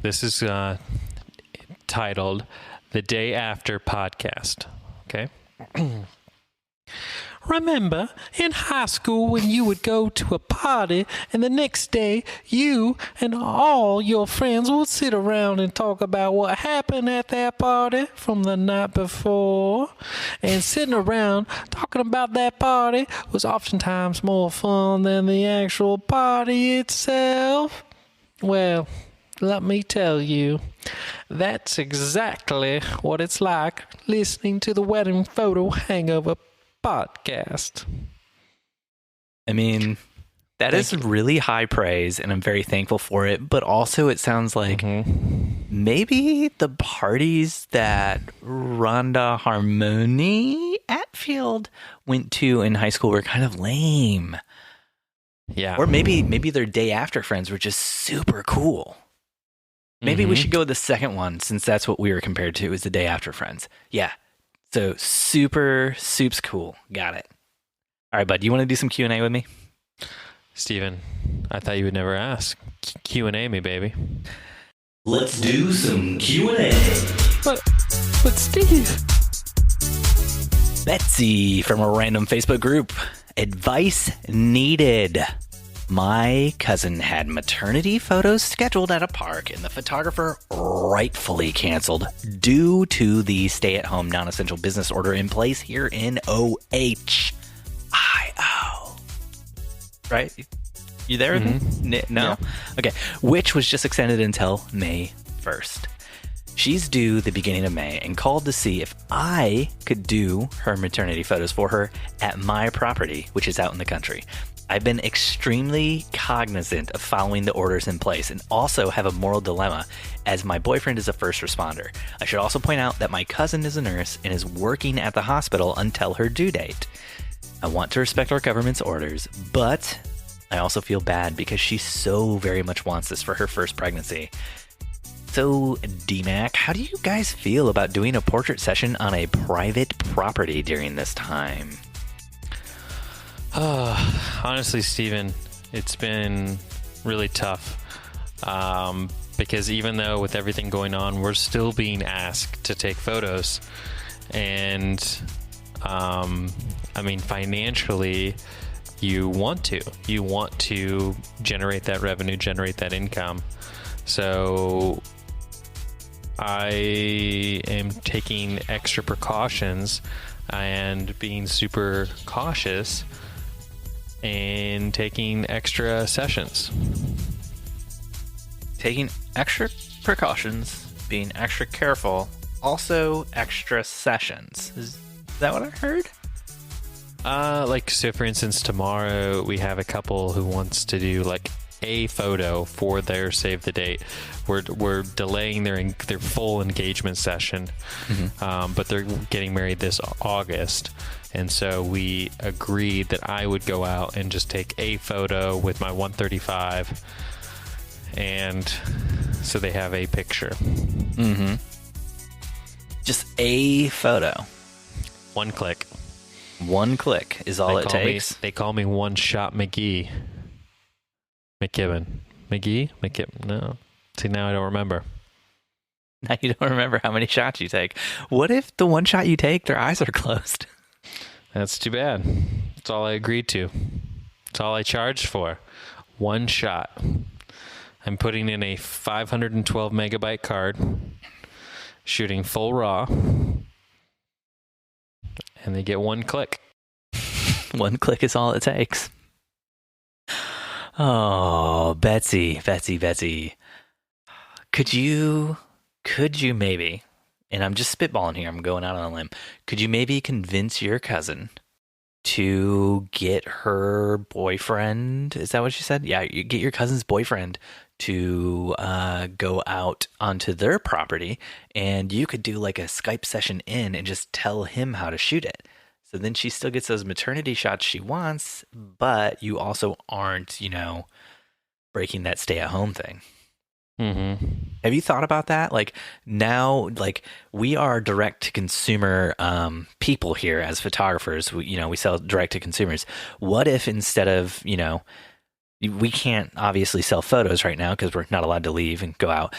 A: This is titled The Day After Podcast. Okay. Remember in high school when you would go to a party and the next day you and all your friends would sit around and talk about what happened at that party from the night before? And sitting around talking about that party was oftentimes more fun than the actual party itself. Well, let me tell you, that's exactly what it's like listening to the Wedding Photo Hangover podcast.
B: I mean, that is really high praise, and I'm very thankful for it. But also, it sounds like maybe the parties that Rhonda Harmony Atfield went to in high school were kind of lame. Yeah. Or maybe their day after friends were just super cool. Maybe we should go with the second one, since that's what we were compared to, is the day after Friends. Yeah. So soup's cool. Got it. All right, bud. You want to do some Q&A with me?
A: Steven, I thought you would never ask. Q&A me, baby.
B: Let's do some Q&A.
A: But Steve.
B: Betsy from a random Facebook group. Advice needed. My cousin had maternity photos scheduled at a park, and the photographer rightfully canceled due to the stay-at-home non-essential business order in place here in OHIO. Right? You there? Mm-hmm. No? Yeah. Okay. Which was just extended until May 1st. She's due the beginning of May and called to see if I could do her maternity photos for her at my property, which is out in the country. I've been extremely cognizant of following the orders in place and also have a moral dilemma as my boyfriend is a first responder. I should also point out that my cousin is a nurse and is working at the hospital until her due date. I want to respect our government's orders, but I also feel bad because she so very much wants this for her first pregnancy. So, DMAC, how do you guys feel about doing a portrait session on a private property during this time?
A: Honestly, Steven, it's been really tough because even though with everything going on, we're still being asked to take photos. And, financially, you want to generate that revenue, generate that income. So I am taking extra precautions and being super cautious and taking extra sessions.
B: Taking extra precautions, being extra careful, also extra sessions. Is that what I heard?
A: So for instance, tomorrow we have a couple who wants to do like a photo for their save the date. We're delaying their full engagement session, but they're getting married this August, and so we agreed that I would go out and just take a photo with my 135, and so they have a picture.
B: Just a photo.
A: One click.
B: One click is all it takes.
A: They call me One Shot McGee. McKibben. McGee? No. See, now I don't remember.
B: Now you don't remember how many shots you take. What if the one shot you take, their eyes are closed?
A: That's too bad. That's all I agreed to. That's all I charged for. One shot. I'm putting in a 512 megabyte card, shooting full RAW, and they get one click.
B: One click is all it takes. Oh, Betsy. Could you maybe, and I'm just spitballing here, I'm going out on a limb, could you maybe convince your cousin to get her boyfriend, is that what she said? Yeah, you get your cousin's boyfriend to go out onto their property, and you could do like a Skype session in and just tell him how to shoot it. So then she still gets those maternity shots she wants, but you also aren't, breaking that stay-at-home thing. Have you thought about that? Like now, like we are direct-to-consumer people here as photographers. We sell direct to consumers. What if instead of, we can't obviously sell photos right now because we're not allowed to leave and go out.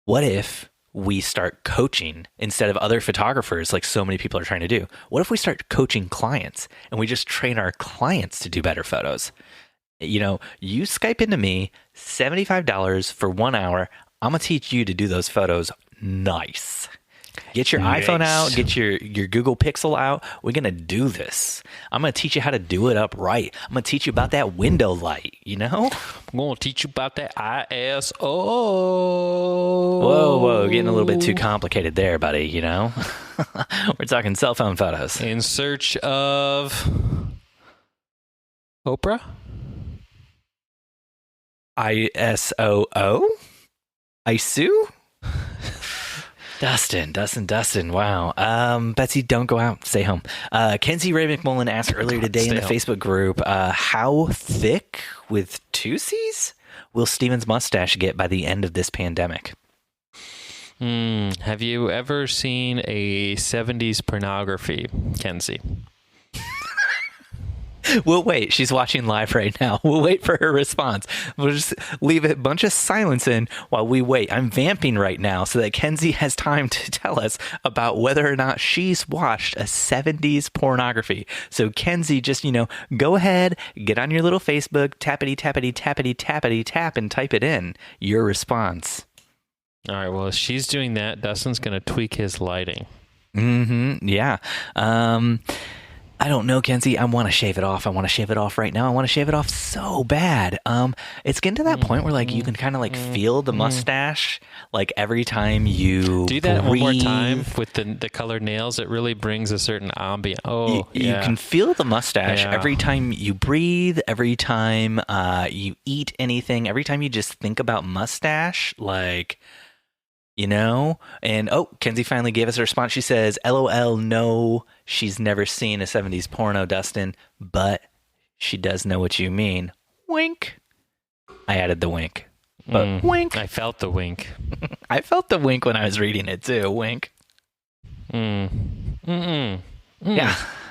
B: What if we start coaching instead of other photographers like so many people are trying to do? What if we start coaching clients and we just train our clients to do better photos? You Skype into me, $75 for 1 hour. I'm going to teach you to do those photos nice. Get your iPhone out, get your Google Pixel out. We're going to do this. I'm going to teach you how to do it up right. I'm going to teach you about that window light, I'm
A: going to teach you about that ISO.
B: Whoa, getting a little bit too complicated there, buddy, We're talking cell phone photos.
A: In search of Oprah?
B: ISOO? ISU? Dustin. Wow. Betsy, don't go out. Stay home. Kenzie Ray McMullen asked earlier today in the Facebook group, how thick with two C's will Steven's mustache get by the end of this pandemic?
A: Have you ever seen a 70s pornography, Kenzie?
B: We'll wait. She's watching live right now. We'll wait for her response. We'll just leave a bunch of silence in while we wait. I'm vamping right now so that Kenzie has time to tell us about whether or not she's watched a 70s pornography. So Kenzie, just, go ahead, get on your little Facebook, tappity, tappity, tappity, tappity, tap, and type it in. Your response.
A: All right. Well, if she's doing that, Dustin's going to tweak his lighting.
B: Yeah. I don't know, Kenzie. I want to shave it off. I want to shave it off right now. I want to shave it off so bad. It's getting to that point where you can kind of feel the mustache every time you
A: do that breathe. One more time with the colored nails. It really brings a certain ambient.
B: You can feel the mustache every time you breathe, every time you eat anything, every time you just think about mustache, and Kenzie finally gave us a response. She says, LOL, no, she's never seen a 70s porno, Dustin, but she does know what you mean. Wink. I added the wink. But wink.
A: I felt the wink.
B: I felt the wink when I was reading it too. Wink. Yeah.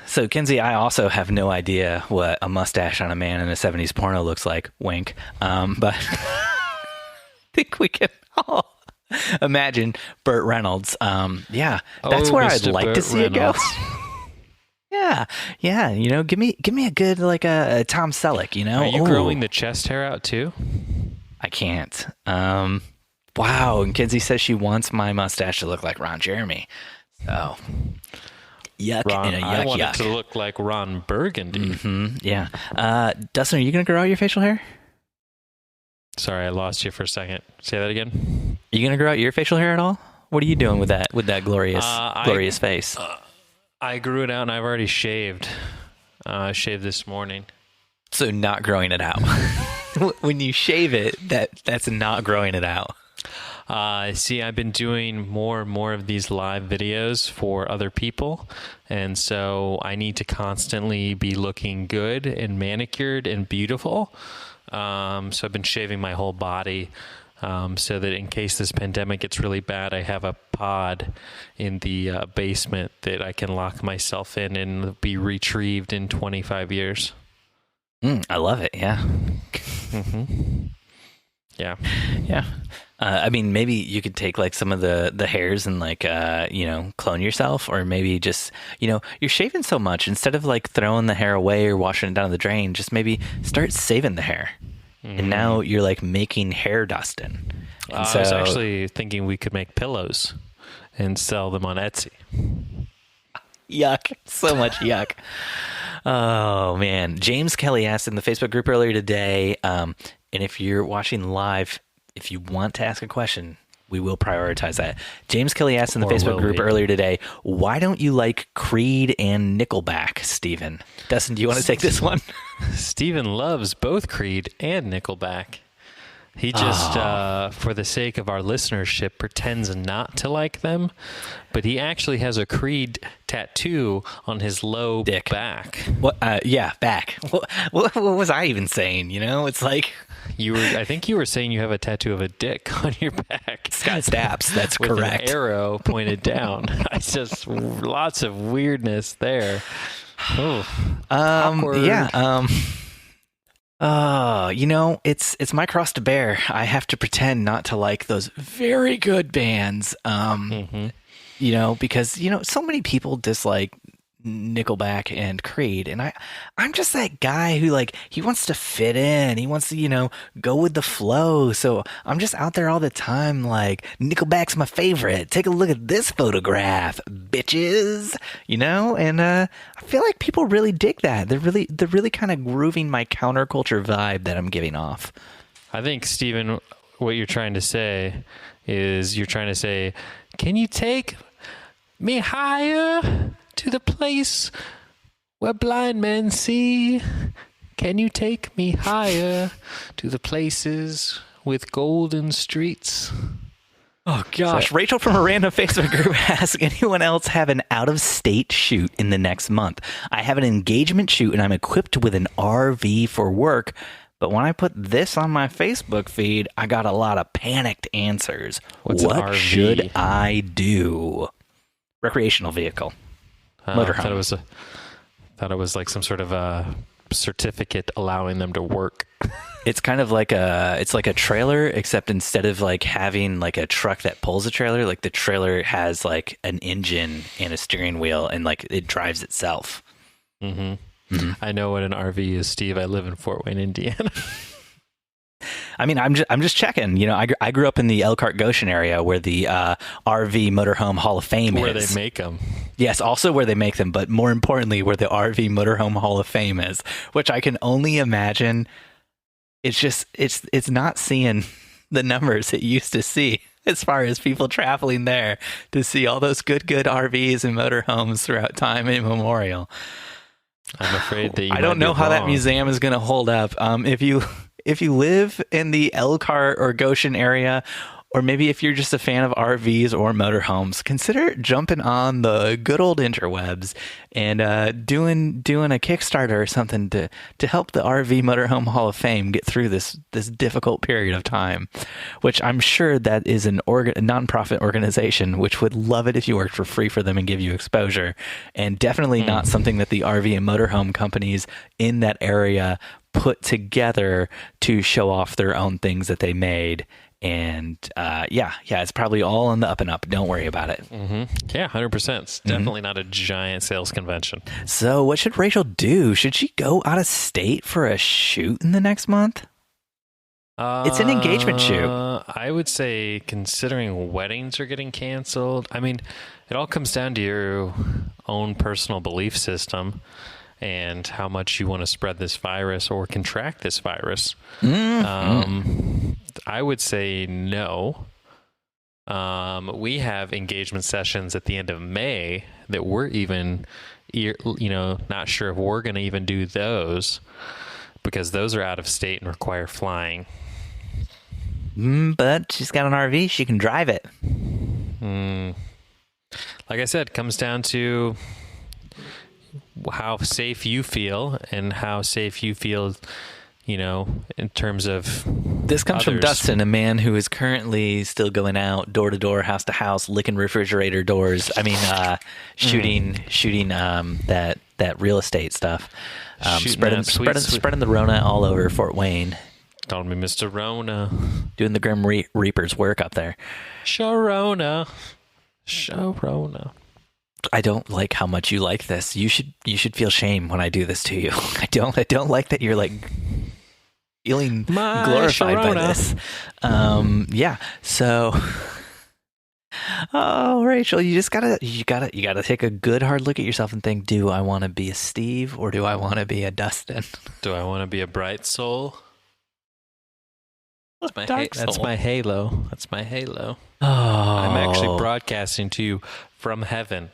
B: So, Kenzie, I also have no idea what a mustache on a man in a 70s porno looks like. Wink. But I think we can all imagine Burt Reynolds. That's where I'd like to see Reynolds. It go. Yeah. Give me a good a Tom Selleck.
A: Are you growing the chest hair out too?
B: I can't. Wow. And Kenzie says she wants my mustache to look like Ron Jeremy. So yuck.
A: I want it to look like Ron Burgundy.
B: Yeah. Dustin, are you gonna grow out your facial hair?
A: Sorry, I lost you for a second. Say that again.
B: Are you gonna grow out your facial hair at all? What are you doing with that glorious face?
A: I grew it out and I've already shaved. Shaved this morning.
B: So not growing it out. When you shave it, that's not growing it out.
A: See, I've been doing more and more of these live videos for other people, and so I need to constantly be looking good and manicured and beautiful. So I've been shaving my whole body so that in case this pandemic gets really bad, I have a pod in the basement that I can lock myself in and be retrieved in 25 years.
B: I love it. Yeah.
A: Yeah.
B: Yeah. I mean, maybe you could take some of the hairs and clone yourself, or maybe just, you're shaving so much, instead of throwing the hair away or washing it down the drain, just maybe start saving the hair. And now you're making hair Dustin. And
A: I was actually thinking we could make pillows and sell them on Etsy.
B: Yuck. So much yuck. Oh, man. James Kelly asked in the Facebook group earlier today, and if you're watching live, if you want to ask a question, we will prioritize that. James Kelly asked in the Facebook group earlier today, why don't you like Creed and Nickelback, Steven? Dustin, do you want to take this one?
A: Steven loves both Creed and Nickelback. He just, for the sake of our listenership, pretends not to like them, but he actually has a Creed tattoo on his low
B: dick.
A: Back.
B: What? Yeah, back. What was I even saying? It's
A: I think you were saying you have a tattoo of a dick on your back.
B: It's got stabs. That's
A: with
B: correct.
A: An arrow pointed down. It's just lots of weirdness there. Awkward.
B: Yeah. It's my cross to bear. I have to pretend not to like those very good bands. Because so many people dislike Nickelback and Creed, and I'm just that guy who he wants to fit in. He wants to go with the flow. So I'm just out there all the time Nickelback's my favorite. Take a look at this photograph, bitches. And I feel like people really dig that. They're really kind of grooving my counterculture vibe that I'm giving off.
A: I think, Steven, what you're trying to say is can you take me higher to the place where blind men see? Can you take me higher to the places with golden streets?
B: Oh, gosh. Rachel from a random Facebook group asks, anyone else have an out-of-state shoot in the next month? I have an engagement shoot, and I'm equipped with an RV for work, But when I put this on my Facebook feed, I got a lot of panicked answers. What should I do? Recreational vehicle.
A: Motorhome. Thought it was like some sort of a certificate allowing them to work.
B: It's kind of like it's like a trailer, except instead of like having like a truck that pulls a trailer, like the trailer has like an engine and a steering wheel, and like it drives itself.
A: Mm-hmm. Mm-hmm. I know what an RV is, Steve. I live in Fort Wayne, Indiana.
B: I mean, I'm just checking. You know, I grew up in the Elkhart Goshen area, where the RV Motorhome Hall of Fame is.
A: Where they make them.
B: Yes, also where they make them, but more importantly, where the RV Motorhome Hall of Fame is, which I can only imagine. It's just it's not seeing the numbers it used to see as far as people traveling there to see all those good RVs and motorhomes throughout time immemorial.
A: I'm afraid that
B: I don't know how that museum is going to hold up. If you live in the Elkhart or Goshen area, or maybe if you're just a fan of RVs or motorhomes, consider jumping on the good old interwebs and doing a Kickstarter or something to help the RV Motorhome Hall of Fame get through this difficult period of time, which I'm sure that is a nonprofit organization which would love it if you worked for free for them and give you exposure, and definitely not something that the RV and motorhome companies in that area put together to show off their own things that they made. And it's probably all on the up and up. Don't worry about it.
A: Mm-hmm. Yeah, 100%. It's definitely not a giant sales convention.
B: So what should Rachel do? Should she go out of state for a shoot in the next month? It's an engagement shoot.
A: I would say, considering weddings are getting canceled, I mean, it all comes down to your own personal belief system and how much you want to spread this virus or contract this virus. I would say no. We have engagement sessions at the end of May that we're even, not sure if we're going to even do those, because those are out of state and require flying.
B: But she's got an RV. She can drive it.
A: Like I said, it comes down to how safe you feel and how safe you feel, in terms of
B: this comes
A: others.
B: From Dustin, a man who is currently still going out door to door, house to house, licking refrigerator doors. I mean, shooting that real estate stuff, spreading the Rona all over Fort Wayne.
A: Don't be Mr. Rona.
B: Doing the Grim Reaper's work up there.
A: Sharona.
B: I don't like how much you like this. You should feel shame when I do this to you. I don't like that you're like feeling glorified by this. So Rachel, you gotta take a good hard look at yourself and think, do I want to be a Steve or do I want to be a Dustin?
A: Do I want to be a bright soul? That's my halo. That's my halo.
B: Oh.
A: I'm actually broadcasting to you from heaven.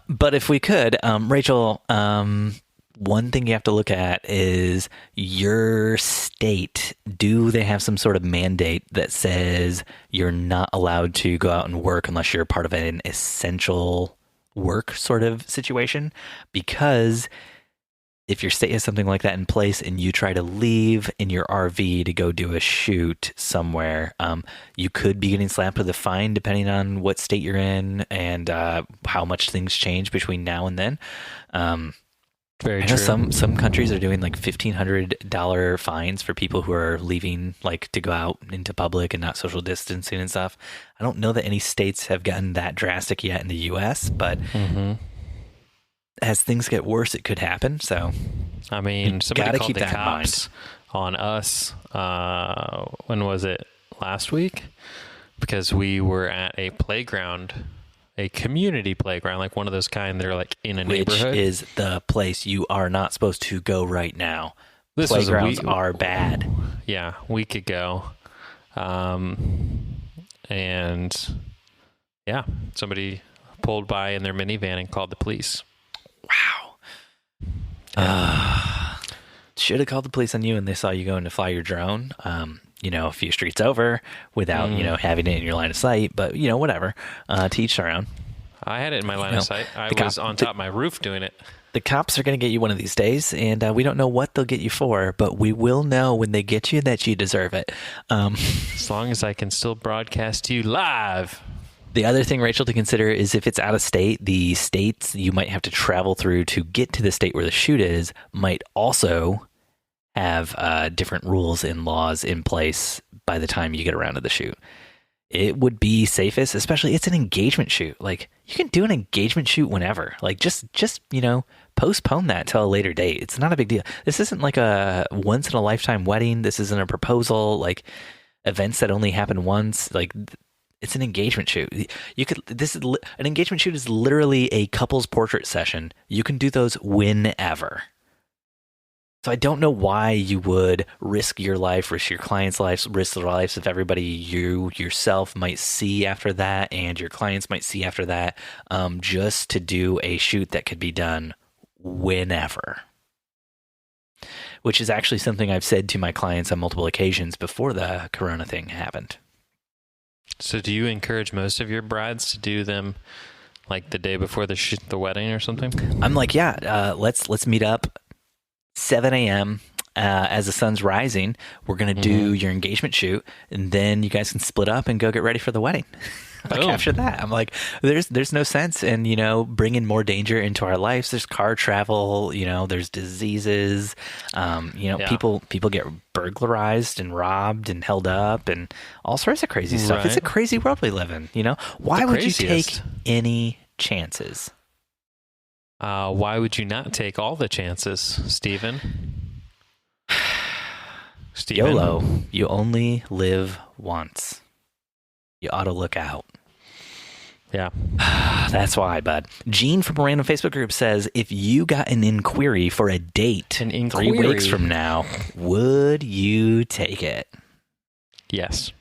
B: But if we could, Rachel, one thing you have to look at is your state. Do they have some sort of mandate that says you're not allowed to go out and work unless you're part of an essential work sort of situation? Because if your state has something like that in place and you try to leave in your RV to go do a shoot somewhere, you could be getting slapped with a fine depending on what state you're in and how much things change between now and then.
A: Very true.
B: Some countries are doing like $1,500 fines for people who are leaving, like to go out into public and not social distancing and stuff. I don't know that any states have gotten that drastic yet in the U.S., but as things get worse, it could happen. So,
A: I mean, somebody called the cops on us. When was it? Last week? Because we were at a playground, a community playground, like one of those kind that are like in a neighborhood.
B: Which is the place you are not supposed to go right now. Playgrounds are bad.
A: Yeah, a week ago. And yeah, somebody pulled by in their minivan and called the police.
B: Wow. Should have called the police on you and they saw you going to fly your drone, a few streets over without, having it in your line of sight, but whatever, to each their own.
A: I had it in my line of sight. I was on top of my roof doing it.
B: The cops are going to get you one of these days, and we don't know what they'll get you for, but we will know when they get you that you deserve it.
A: As long as I can still broadcast to you live.
B: The other thing, Rachel, to consider is if it's out of state, the states you might have to travel through to get to the state where the shoot is might also have different rules and laws in place by the time you get around to the shoot. It would be safest, especially it's an engagement shoot. Like, you can do an engagement shoot whenever. Like, just postpone that till a later date. It's not a big deal. This isn't like a once in a lifetime wedding. This isn't a proposal. Like, events that only happen once. Like, it's an engagement shoot. An engagement shoot is literally a couple's portrait session. You can do those whenever. So I don't know why you would risk your life, risk your client's life, risk the lives of everybody you yourself might see after that and your clients might see after that, just to do a shoot that could be done whenever. Which is actually something I've said to my clients on multiple occasions before the corona thing happened.
A: So do you encourage most of your brides to do them like the day before the wedding or something?
B: I'm like, let's meet up 7 a.m. As the sun's rising. We're going to do your engagement shoot, and then you guys can split up and go get ready for the wedding. Like, after that, I'm like, there's no sense in, bringing more danger into our lives. There's car travel, there's diseases, people get burglarized and robbed and held up and all sorts of crazy stuff. Right. It's a crazy world we live in, Why would you take any chances?
A: Why would you not take all the chances, Stephen?
B: YOLO. You only live once. You ought to look out.
A: Yeah.
B: That's why, bud. Gene from a random Facebook group says, if you got an inquiry for a date 3 weeks from now, would you take it?
A: Yes.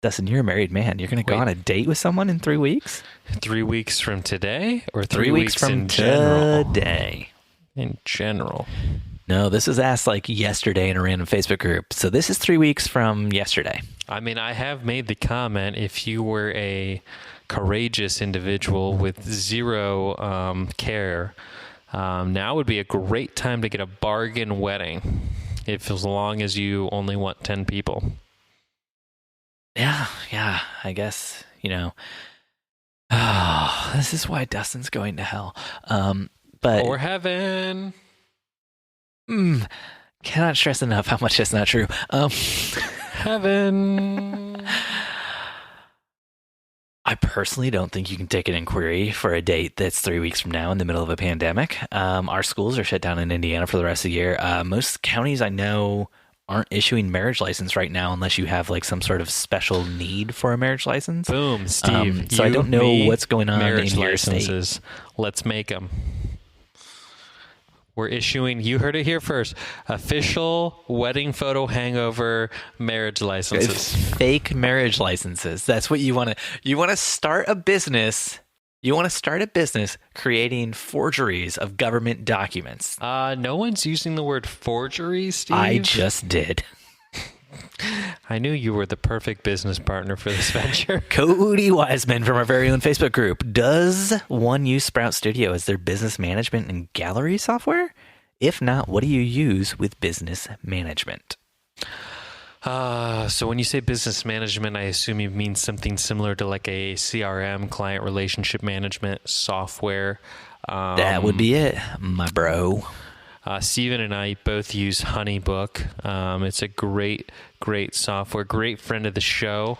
B: Dustin, you're a married man. You're going to go on a date with someone in 3 weeks?
A: 3 weeks from today, or
B: 3 weeks from
A: in general?
B: Today.
A: In general.
B: No, this was asked like yesterday in a random Facebook group. So this is 3 weeks from yesterday.
A: I mean, I have made the comment, if you were a courageous individual with zero care, now would be a great time to get a bargain wedding, as long as you only want 10 people.
B: Yeah, I guess, this is why Dustin's going to hell.
A: Or heaven.
B: Cannot stress enough how much that's not true.
A: Heaven.
B: I personally don't think you can take an inquiry for a date that's 3 weeks from now in the middle of a pandemic. Our schools are shut down in Indiana for the rest of the year. Most counties I know aren't issuing marriage license right now unless you have like some sort of special need for a marriage license.
A: Boom, Steve.
B: So I don't know what's going on in your
A: licenses.
B: State.
A: Let's make them. We're issuing, you heard it here first, official wedding photo hangover marriage licenses.
B: It's fake marriage licenses. That's what you want to. You want to start a business. You want to start a business creating forgeries of government documents.
A: No one's using the word forgery, Steve.
B: I just did.
A: I knew you were the perfect business partner for this venture.
B: Cody Wiseman from our very own Facebook group. Does one use SproutStudio as their business management and gallery software? If not, what do you use with business management?
A: So when you say business management, I assume you mean something similar to like a CRM, client relationship management software.
B: That would be it, my bro.
A: Steven and I both use HoneyBook. It's a great software. Great friend of the show.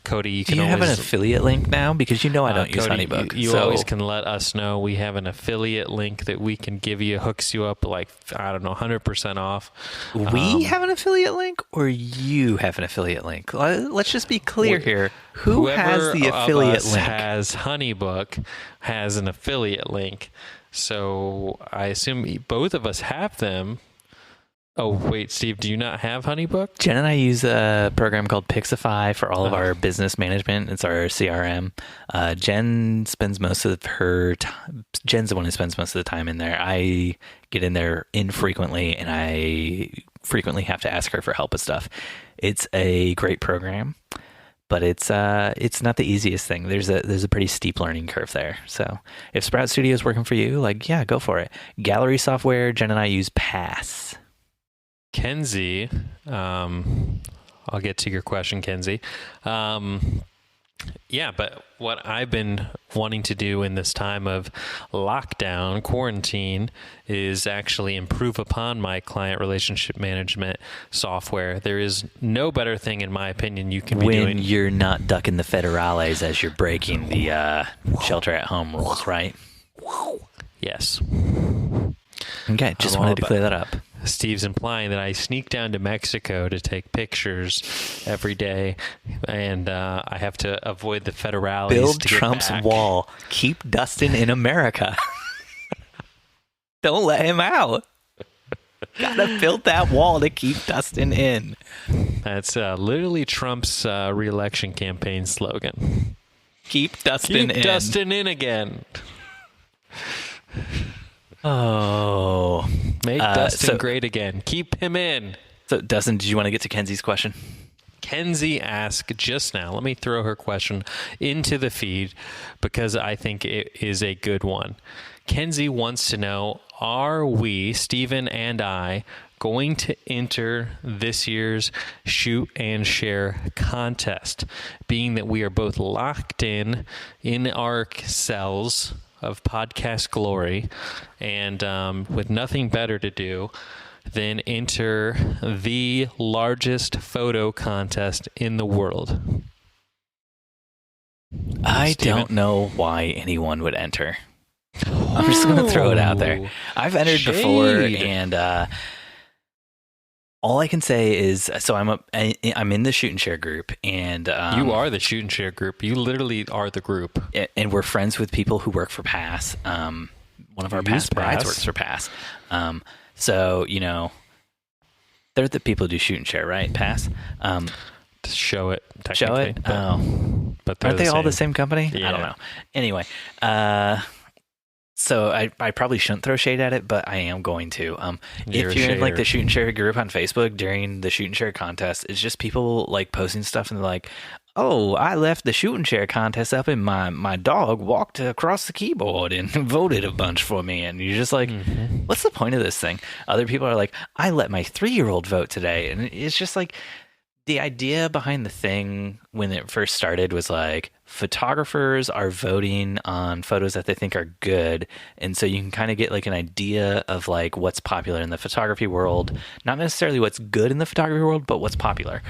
A: Cody, you can
B: always...
A: have
B: an affiliate link now? Because I don't use
A: Cody,
B: HoneyBook.
A: You always can let us know. We have an affiliate link that we can give you. Hooks you up like, 100% off.
B: We have an affiliate link, or you have an affiliate link? Let's just be clear here. Who has the affiliate link?
A: Has HoneyBook has an affiliate link. So I assume both of us have them. Oh, wait, Steve, do you not have HoneyBook?
B: Jen and I use a program called Pixify for all of our business management. It's our CRM. Jen spends most of her time. Jen's the one who spends most of the time in there. I get in there infrequently, and I frequently have to ask her for help with stuff. It's a great program. but it's not the easiest thing. There's a pretty steep learning curve there. So if SproutStudio is working for you, like, yeah, go for it. Gallery software, Jen and I use Pass.
A: Kenzie, I'll get to your question, Kenzie. Yeah, but what I've been wanting to do in this time of lockdown, quarantine, is actually improve upon my client relationship management software. There is no better thing, in my opinion, you can be doing.
B: When you're not ducking the federales as you're breaking the shelter-at-home rules, right?
A: Yes.
B: Okay, just wanted to clear that up.
A: Steve's implying that I sneak down to Mexico to take pictures every day, and I have to avoid the federales.
B: Build
A: to
B: Trump's
A: get back.
B: wall. Keep Dustin in America. Don't let him out. Gotta build that wall to keep Dustin in.
A: That's literally Trump's re-election campaign slogan.
B: Keep Dustin in.
A: Keep Dustin in again.
B: Oh.
A: Make Dustin great again. Keep him in.
B: So, Dustin, did you want to get to Kenzie's question?
A: Kenzie asked just now. Let me throw her question into the feed because I think it is a good one. Kenzie wants to know, are we, Stephen and I, going to enter this year's shoot and share contest, being that we are both locked in our cells of podcast glory, and with nothing better to do than enter the largest photo contest in the world.
B: I don't know why anyone would enter. I'm just going to throw it out there. I've entered before, and all I can say is, so I'm in the shoot and share group, and
A: you are the shoot and share group. You literally are the group,
B: and we're friends with people who work for Pass. One of our past brides works for Pass. So they're the people who do shoot and share, right? Pass.
A: Show it.
B: Show it. But aren't they all the same company? Yeah. I don't know. Anyway, so I probably shouldn't throw shade at it, but I am going to. If you're in like the shoot and share group on Facebook during the shoot and share contest, it's just people like posting stuff and they're like, "Oh, I left the shoot and share contest up and my dog walked across the keyboard and voted a bunch for me." And you're just like, what's the point of this thing? Other people are like, "I let my 3-year-old vote today." And it's just like, the idea behind the thing when it first started was like, photographers are voting on photos that they think are good. And so you can kind of get like an idea of like what's popular in the photography world, not necessarily what's good in the photography world, but what's popular.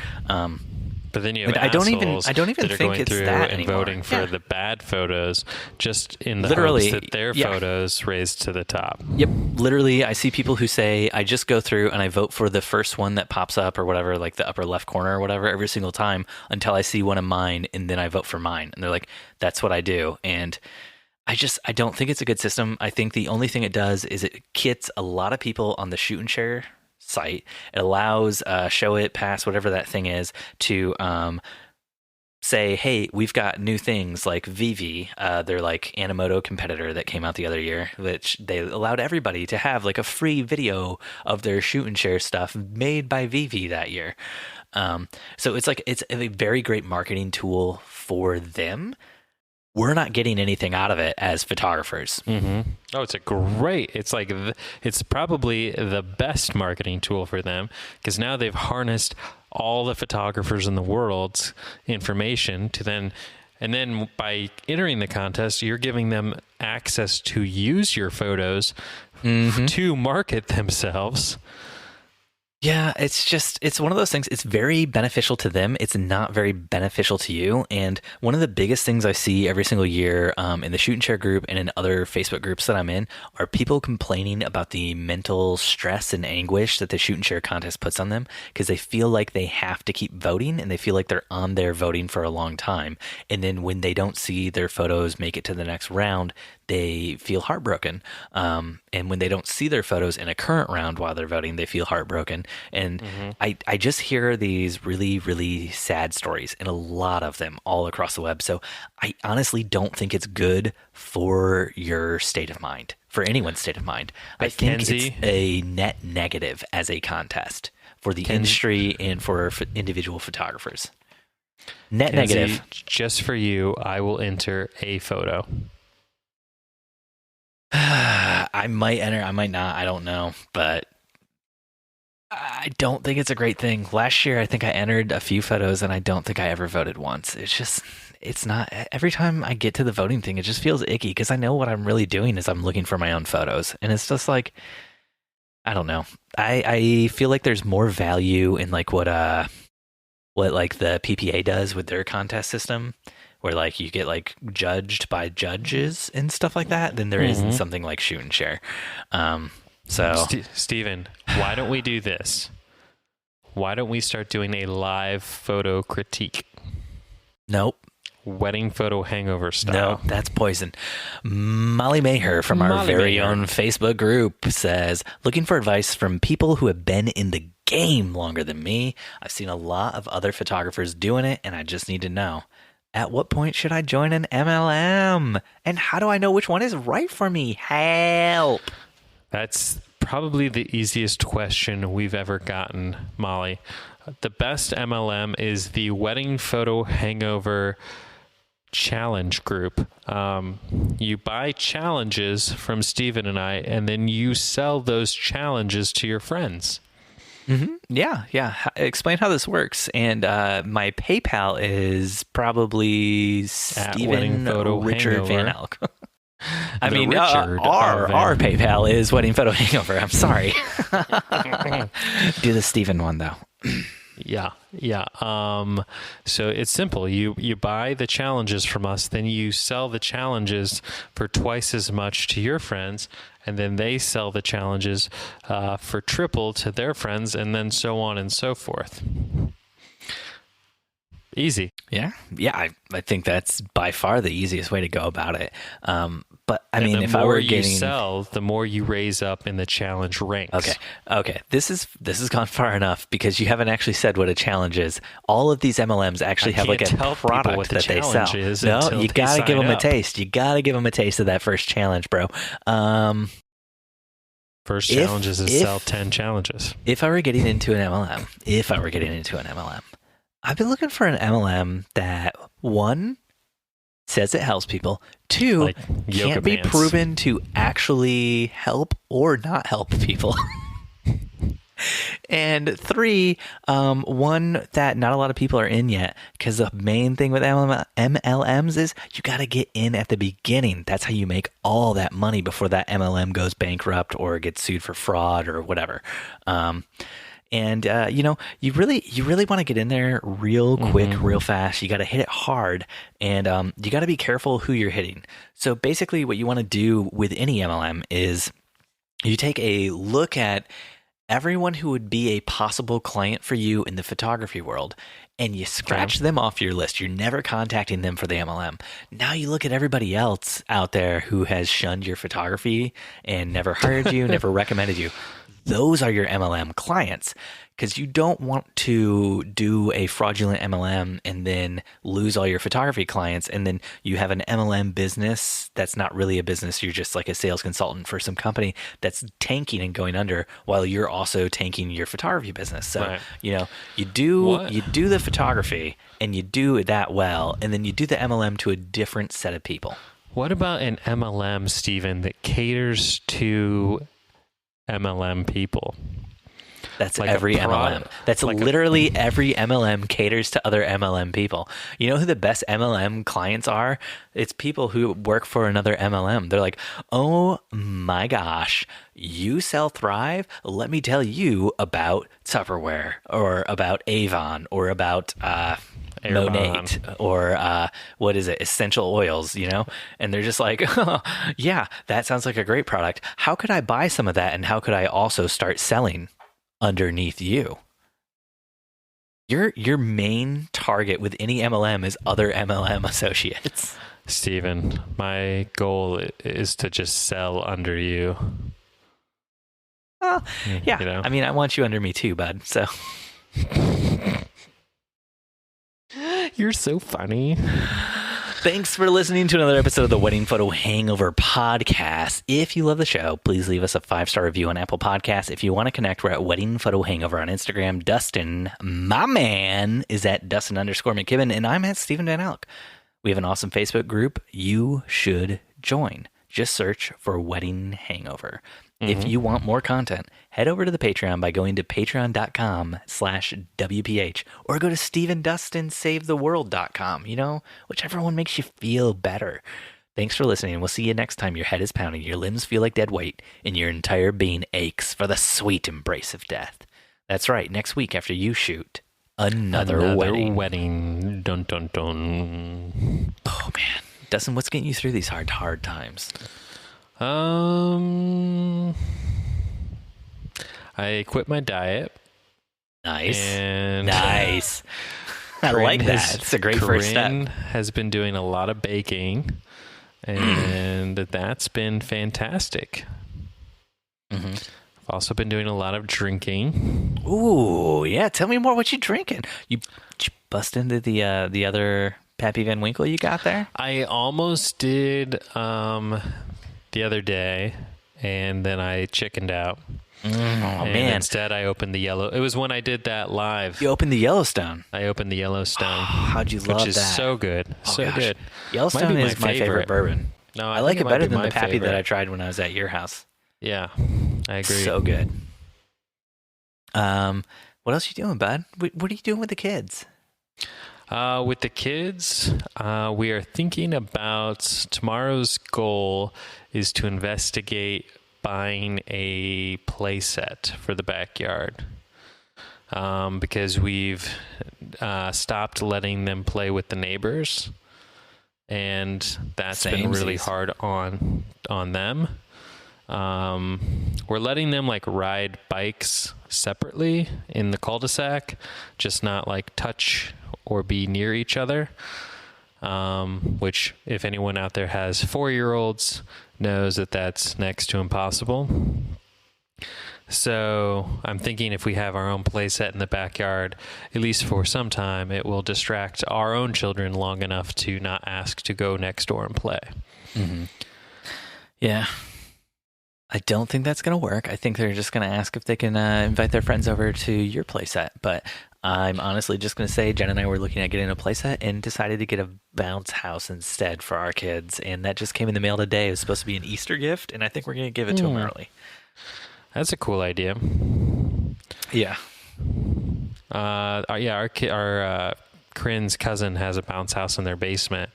A: But then you have
B: I don't even
A: that are
B: think
A: going
B: it's
A: through
B: that
A: and
B: anymore.
A: voting for the bad photos, just in the
B: Literally,
A: hopes that their photos raised to the top.
B: Yep. Literally, I see people who say, I just go through and I vote for the first one that pops up or whatever, like the upper left corner or whatever, every single time until I see one of mine, and then I vote for mine. And they're like, that's what I do. And I don't think it's a good system. I think the only thing it does is it kits a lot of people on the shoot and share site. It allows Show It, Pass, whatever that thing is, to say, hey, we've got new things like Vivi, their like Animoto competitor that came out the other year, which they allowed everybody to have like a free video of their shoot and share stuff made by Vivi that year. So it's a very great marketing tool for them. We're not getting anything out of it as photographers.
A: Mm-hmm. Oh, it's probably the best marketing tool for them, because now they've harnessed all the photographers in the world's information and then by entering the contest, you're giving them access to use your photos to market themselves.
B: Yeah, it's one of those things. It's very beneficial to them. It's not very beneficial to you. And one of the biggest things I see every single year in the shoot and share group and in other Facebook groups that I'm in are people complaining about the mental stress and anguish that the shoot and share contest puts on them, because they feel like they have to keep voting and they feel like they're on there voting for a long time. And then when they don't see their photos make it to the next round, they feel heartbroken. And when they don't see their photos in a current round while they're voting, they feel heartbroken. And I just hear these really, really sad stories, and a lot of them all across the web. So I honestly don't think it's good for your state of mind, for anyone's state of mind. I think it's a net negative as a contest for the industry and for individual photographers. Net negative.
A: Just for you, I will enter a photo.
B: I might enter, I might not, I don't know, but I don't think it's a great thing. Last year, I think I entered a few photos and I don't think I ever voted once. It's not, every time I get to the voting thing, it just feels icky because I know what I'm really doing is I'm looking for my own photos. And it's just like, I don't know. I feel like there's more value in like what like the PPA does with their contest system, where like you get like judged by judges and stuff like that, than there is in something like Shoot and Share. So
A: Steven, why don't we do this? Why don't we start doing a live photo critique?
B: Nope.
A: Wedding photo hangover style.
B: No, that's poison. Molly Maher from our very own Facebook group says, looking for advice from people who have been in the game longer than me. I've seen a lot of other photographers doing it, and I just need to know, at what point should I join an MLM? And how do I know which one is right for me? Help.
A: That's probably the easiest question we've ever gotten, Molly. The best MLM is the Wedding Photo Hangover Challenge group. You buy challenges from Steven and I, and then you sell those challenges to your friends.
B: Mm-hmm. Yeah. Explain how this works. And my PayPal is probably Steven Richard Van Elk. I mean, our PayPal is Wedding Photo Hangover. I'm sorry. Do the Steven one though.
A: Yeah. So it's simple. You buy the challenges from us, then you sell the challenges for twice as much to your friends, and then they sell the challenges for triple to their friends, and then so on and so forth. Easy.
B: Yeah. I think that's by far the easiest way to go about it. But I mean, if I were getting,
A: the more you sell, the more you raise up in the challenge ranks.
B: Okay. This has gone far enough because you haven't actually said what a challenge is. All of these MLMs actually have like a product that they sell. No, you got to give them a taste. You got to give them a taste of that first challenge, bro.
A: First challenge is to sell 10 challenges.
B: If I were getting into an MLM, I've been looking for an MLM that, one, says it helps people, two, like can't be proven to actually help or not help people, and three, one that not a lot of people are in yet, because the main thing with MLMs is you got to get in at the beginning. That's how you make all that money before that MLM goes bankrupt or gets sued for fraud or whatever. And, you really want to get in there real quick, real fast. You got to hit it hard, and you got to be careful who you're hitting. So basically what you want to do with any MLM is you take a look at everyone who would be a possible client for you in the photography world, and you scratch them off your list. You're never contacting them for the MLM. Now you look at everybody else out there who has shunned your photography and never hired you, never recommended you. Those are your MLM clients, because you don't want to do a fraudulent MLM and then lose all your photography clients, and then you have an MLM business that's not really a business. You're just like a sales consultant for some company that's tanking and going under while you're also tanking your photography business. So, you do the photography and you do that well, and then you do the MLM to a different set of people.
A: What about an MLM, Steven, that caters to MLM people?
B: That's like every MLM. That's like literally every MLM caters to other MLM people. You know who the best MLM clients are? It's people who work for another MLM. They're like, oh my gosh, you sell Thrive? Let me tell you about Tupperware or about Avon or about Monate or what is it? Essential oils, and they're just like, oh, yeah, that sounds like a great product. How could I buy some of that? And how could I also start selling underneath you? Your main target with any MLM is other MLM associates.
A: Steven, my goal is to just sell under you.
B: Well, yeah. I mean, I want you under me too, bud. So
A: you're so funny.
B: Thanks for listening to another episode of the Wedding Photo Hangover podcast. If you love the show, please leave us a 5-star review on Apple Podcasts. If you want to connect, we're at Wedding Photo Hangover on Instagram. Dustin, my man, is at Dustin_McKibben, and I'm at Stephen Van Elk. We have an awesome Facebook group you should join. Just search for Wedding Hangover. If you want more content, head over to the Patreon by going to patreon.com/WPH or go to StephenDustinSaveTheWorld.com, whichever one makes you feel better. Thanks for listening. We'll see you next time your head is pounding, your limbs feel like dead weight, and your entire being aches for the sweet embrace of death. That's right, next week after you shoot another wedding.
A: Dun, dun, dun.
B: Oh, man. Dustin, what's getting you through these hard times?
A: I quit my diet.
B: Nice.
A: And
B: nice. I like that. It's a great first step.
A: Has been doing a lot of baking, and that's been fantastic. I've also been doing a lot of drinking.
B: Ooh, yeah. Tell me more. What you drinking? You bust into the other Pappy Van Winkle you got there?
A: I almost did the other day, and then I chickened out.
B: Man.
A: Instead, I opened the yellow. It was when I did that live.
B: You opened the Yellowstone.
A: I opened the Yellowstone.
B: How'd you love that?
A: Which is so good. Good.
B: Yellowstone is my favorite bourbon.
A: No,
B: I like it better than the Pappy that I tried when I was at your house.
A: Yeah, I agree.
B: So good. What else are you doing, bud? What are you doing with the kids?
A: With the kids, we are thinking about tomorrow's goal is to investigate buying a play set for the backyard, because we've stopped letting them play with the neighbors, and that's been really hard on them. We're letting them like ride bikes separately in the cul-de-sac, just not like touch or be near each other, which if anyone out there has 4-year-olds knows that that's next to impossible. So I'm thinking if we have our own play set in the backyard, at least for some time, it will distract our own children long enough to not ask to go next door and play.
B: Yeah. I don't think that's going to work. I think they're just going to ask if they can invite their friends over to your playset. But I'm honestly just going to say Jen and I were looking at getting a playset and decided to get a bounce house instead for our kids. And that just came in the mail today. It was supposed to be an Easter gift, and I think we're going to give it to them early.
A: That's a cool idea.
B: Yeah.
A: Our Corinne's cousin has a bounce house in their basement,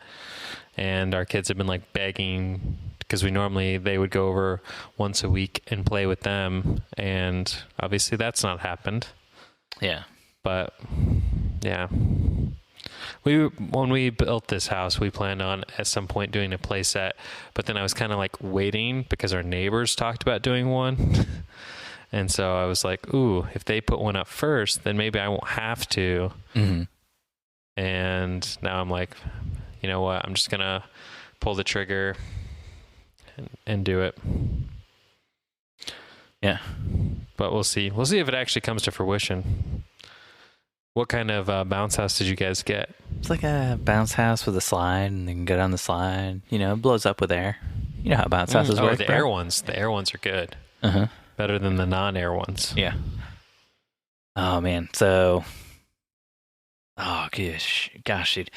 A: and our kids have been like begging, because they would go over once a week and play with them, and obviously that's not happened.
B: Yeah.
A: But yeah, when we built this house, we planned on at some point doing a play set, but then I was kind of like waiting because our neighbors talked about doing one. And so I was like, ooh, if they put one up first, then maybe I won't have to. And now I'm like, you know what? I'm just going to pull the trigger and do it.
B: Yeah.
A: But we'll see. We'll see if it actually comes to fruition. What kind of bounce house did you guys get?
B: It's like a bounce house with a slide, and you can go down the slide. It blows up with air. You know how bounce houses work.
A: The air ones. The air ones are good. Better than the non-air ones.
B: Yeah. Oh, man. So, gosh, dude.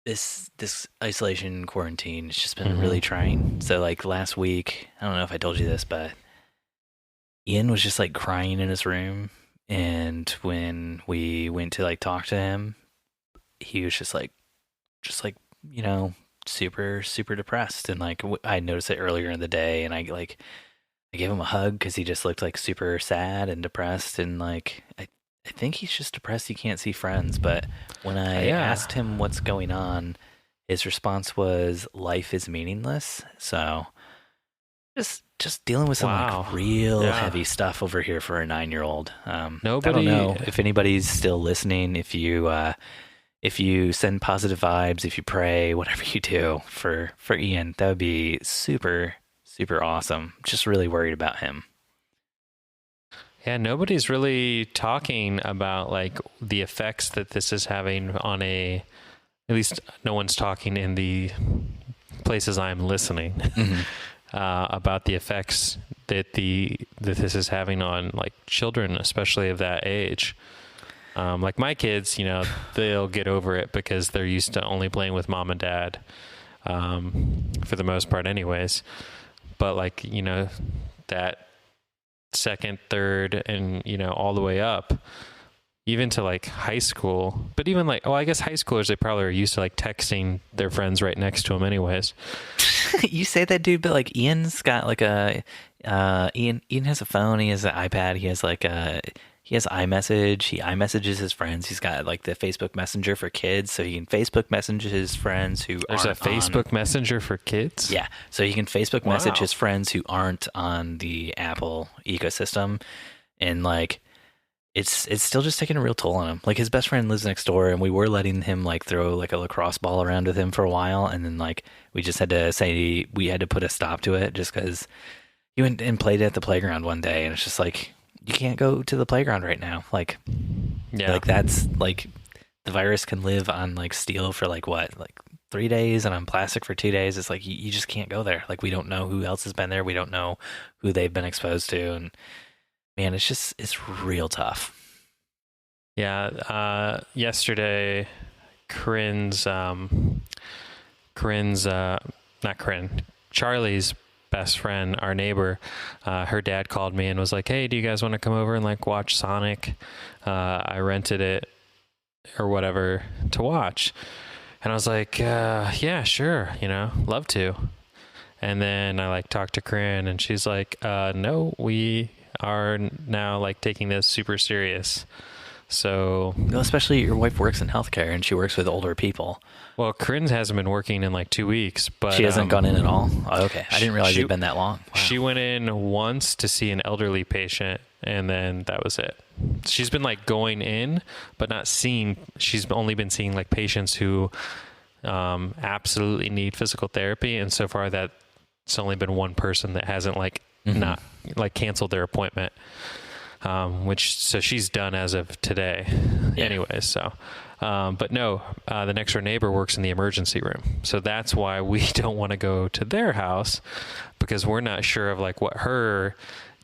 B: This isolation quarantine has just been really trying. So, like, last week, I don't know if I told you this, but Ian was just, like, crying in his room. And when we went to, like, talk to him, he was just like, super, super depressed. And, like, I noticed it earlier in the day, and I gave him a hug because he just looked, like, super sad and depressed. And, like, I think he's just depressed he can't see friends. But when I asked him what's going on, his response was, life is meaningless. So just dealing with some like real heavy stuff over here for a 9-year-old. I don't know if anybody's still listening. If you send positive vibes, if you pray, whatever you do for Ian, that would be super, super awesome. Just really worried about him.
A: Yeah, nobody's really talking about like the effects that this is having on a at least no one's talking in the places I'm listening about the effects that this is having on like children, especially of that age. Like my kids, you know, they'll get over it because they're used to only playing with mom and dad, for the most part anyways. But like, you know, that second, third, and, you know, all the way up, even to like high school, but even like, I guess high schoolers, they probably are used to like texting their friends right next to them anyways.
B: You say that, dude, but like Ian's got like Ian has a phone, he has an iPad, he has iMessage, he iMessages his friends, he's got like the Facebook Messenger for kids, so he can Facebook message his friends who
A: There's a Facebook Messenger for kids?
B: Yeah, so he can Facebook message his friends who aren't on the Apple ecosystem, and like it's still just taking a real toll on him. Like his best friend lives next door, and we were letting him like throw like a lacrosse ball around with him for a while, and then like we just had to say we had to put a stop to it just because he went and played at the playground one day, and it's just like, you can't go to the playground right now. Like, yeah, like that's like the virus can live on like steel for like what, like 3 days, and on plastic for 2 days. It's like you just can't go there. Like we don't know who else has been there. We don't know who they've been exposed to, and man, it's real tough.
A: Yeah. Yesterday, Charlie's best friend, our neighbor, her dad called me and was like, "Hey, do you guys want to come over and like watch Sonic? I rented it or whatever to watch." And I was like, "Yeah, sure, you know, love to." And then I like talked to Corinne, and she's like, "No, we are now like taking this super serious." So,
B: well, especially your wife works in healthcare and she works with older people.
A: Well, Corinne hasn't been working in like 2 weeks, but
B: she hasn't gone in at all. Oh, okay, I didn't realize it'd been that long. Wow.
A: She went in once to see an elderly patient, and then that was it. She's been like going in, but not seeing. She's only been seeing like patients who absolutely need physical therapy, and so far that it's only been one person that hasn't like not like canceled their appointment. So she's done as of today. Yeah. Anyway, so, but no, the next door neighbor works in the emergency room. So that's why we don't want to go to their house, because we're not sure of like what her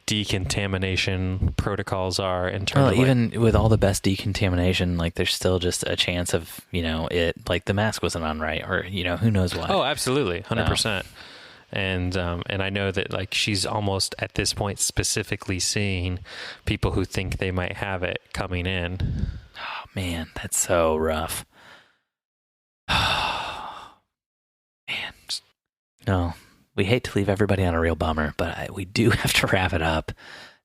A: decontamination protocols are in terms of
B: even with all the best decontamination, like there's still just a chance of, you know, it like the mask wasn't on right, or, you know, who knows what.
A: Oh, absolutely. 100%. And I know that like she's almost at this point specifically seeing people who think they might have it coming in.
B: Oh man, that's so rough. Oh, man. No, we hate to leave everybody on a real bummer, but we do have to wrap it up.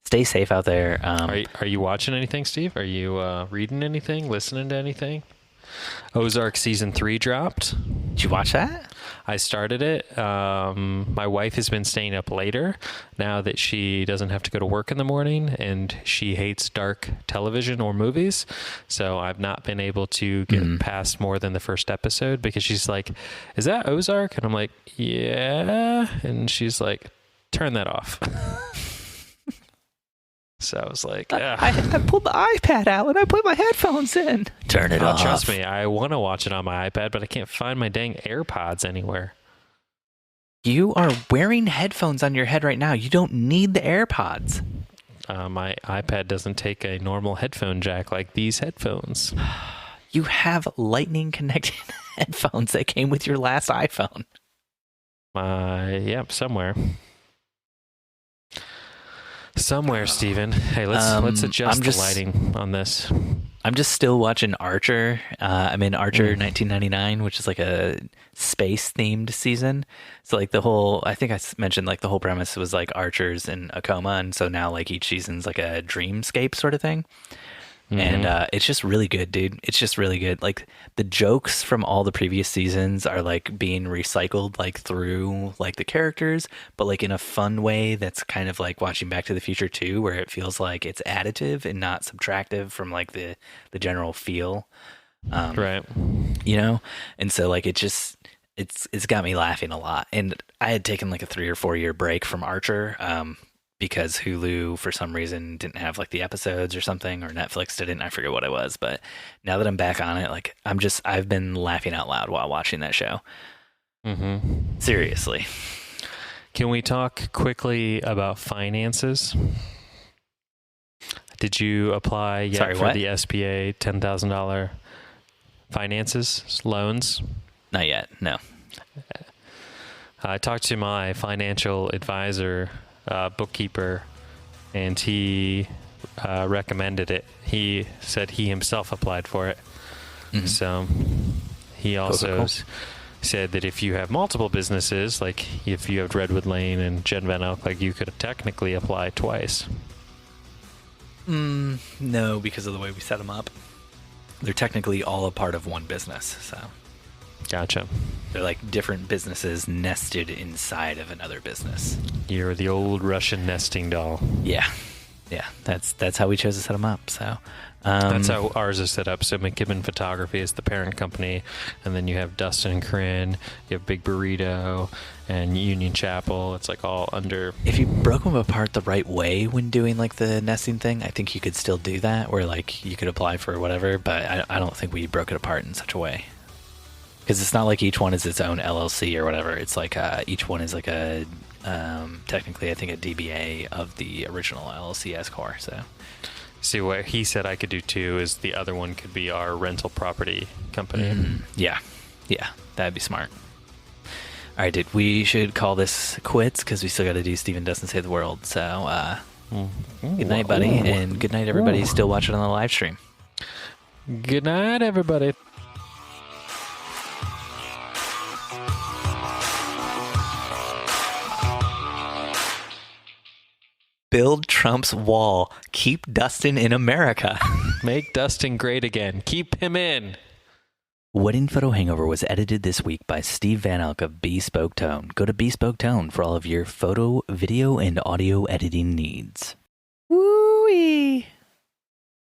B: Stay safe out there.
A: Are you watching anything, Steve? Are you reading anything? Listening to anything? Ozark season 3 dropped.
B: Did you watch that?
A: I started it. My wife has been staying up later now that she doesn't have to go to work in the morning, and she hates dark television or movies. So I've not been able to get past more than the first episode, because she's like, "Is that Ozark?" And I'm like, "Yeah." And she's like, "Turn that off." So I was like,
B: I pulled the iPad out and I put my headphones in. Turn it off.
A: Trust me, I want to watch it on my iPad, but I can't find my dang AirPods anywhere.
B: You are wearing headphones on your head right now. You don't need the AirPods.
A: My iPad doesn't take a normal headphone jack like these headphones.
B: You have lightning connected headphones that came with your last iPhone.
A: Yep, somewhere. Steven. Hey, let's adjust the lighting on this.
B: I'm just still watching Archer. I'm in Archer 1999, which is like a space-themed season. So like I think I mentioned like the whole premise was like Archer's in a coma, and so now like each season's like a dreamscape sort of thing. And it's just really good, dude. It's just really good. Like the jokes from all the previous seasons are like being recycled like through like the characters, but like in a fun way that's kind of like watching Back to the Future 2, where it feels like it's additive and not subtractive from like the general feel.
A: Right.
B: You know? And so like it's got me laughing a lot. And I had taken like a 3 or 4 year break from Archer. because Hulu for some reason didn't have like the episodes or something, or Netflix didn't. I forget what it was, but now that I'm back on it, like I've been laughing out loud while watching that show.
A: Mm-hmm.
B: Seriously.
A: Can we talk quickly about finances? Did you apply yet for the SBA $10,000 finances loans?
B: Not yet. No.
A: I talked to my financial advisor, bookkeeper, and he recommended it. He said he himself applied for it. Mm-hmm. So he also said that if you have multiple businesses, like if you have Redwood Lane and Jen Van Elk, like you could technically apply twice.
B: No, because of the way we set them up. They're technically all a part of one business, so.
A: Gotcha.
B: They're like different businesses nested inside of another business.
A: You're the old Russian nesting doll.
B: Yeah. That's how we chose to set them up. So
A: that's how ours is set up. So McKibben Photography is the parent company, and then you have Dustin and Corinne, you have Big Burrito, and Union Chapel. It's like all under.
B: If you broke them apart the right way when doing like the nesting thing, I think you could still do that, where like you could apply for whatever. But I don't think we broke it apart in such a way. Because it's not like each one is its own LLC or whatever. It's like each one is like a, technically, I think a DBA of the original LLC S Corp. So,
A: see, what he said I could do too is the other one could be our rental property company.
B: Yeah, that'd be smart. All right, dude, we should call this quits because we still got to do Stephen Dustin Save the World. So, good night, buddy, and good night, everybody still watching on the live stream.
A: Good night, everybody.
B: Build Trump's wall. Keep Dustin in America.
A: Make Dustin great again. Keep him in.
B: Wedding Photo Hangover was edited this week by Steve Van Elk of Bespoke Tone. Go to Bespoke Tone for all of your photo, video, and audio editing needs. Woo-wee.